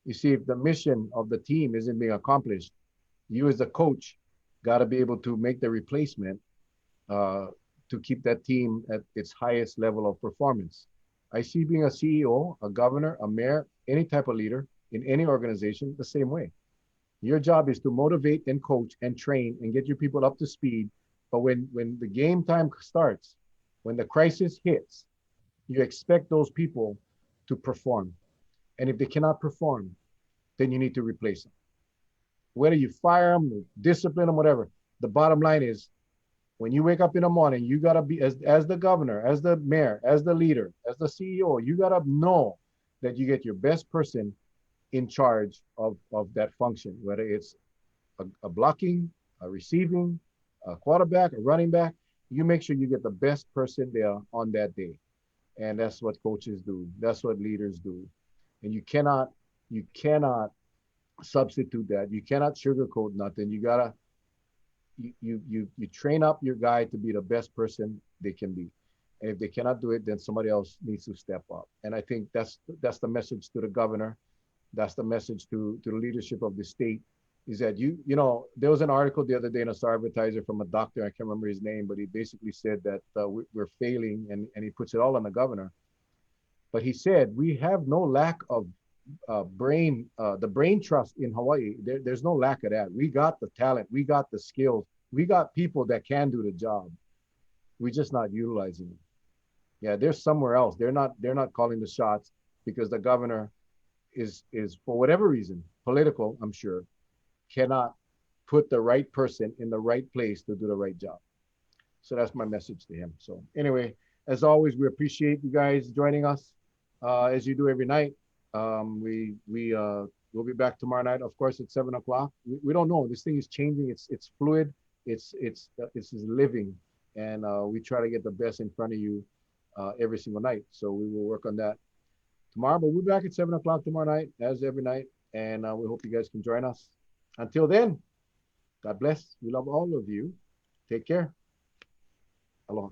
Speaker 1: You see, if the mission of the team isn't being accomplished, you as the coach got to be able to make the replacement to keep that team at its highest level of performance. I see being a CEO, a governor, a mayor, any type of leader in any organization the same way. Your job is to motivate and coach and train and get your people up to speed. But when the game time starts, when the crisis hits, you expect those people to perform. And if they cannot perform, then you need to replace them. Whether you fire them, discipline them, whatever. The bottom line is when you wake up in the morning, you got to be, as the governor, as the mayor, as the leader, as the CEO, you got to know that you get your best person in charge of that function, whether it's a blocking, a receiving, a quarterback, a running back. You make sure you get the best person there on that day. And that's what coaches do. That's what leaders do. And you cannot substitute that. You cannot sugarcoat nothing. You gotta you train up your guy to be the best person they can be. And if they cannot do it, then somebody else needs to step up. And I think that's the message to the governor. That's the message to the leadership of the state is that you know, there was an article the other day in a Star Advertiser from a doctor, I can't remember his name, but he basically said that we're failing and he puts it all on the governor. But he said, we have no lack of the brain trust in Hawaii. There's no lack of that. We got the talent, we got the skills, we got people that can do the job. We're just not utilizing them. Yeah, they're somewhere else. They're not calling the shots because the governor is for whatever reason, political, I'm sure, cannot put the right person in the right place to do the right job. So that's my message to him. So anyway, as always, we appreciate you guys joining us as you do every night. We'll be back tomorrow night, of course, at 7 o'clock. We don't know. This thing is changing. It's fluid. It's living, and we try to get the best in front of you every single night. So we will work on that tomorrow. But we'll be back at 7 o'clock tomorrow night, as every night, and we hope you guys can join us. Until then, God bless. We love all of you. Take care. Aloha.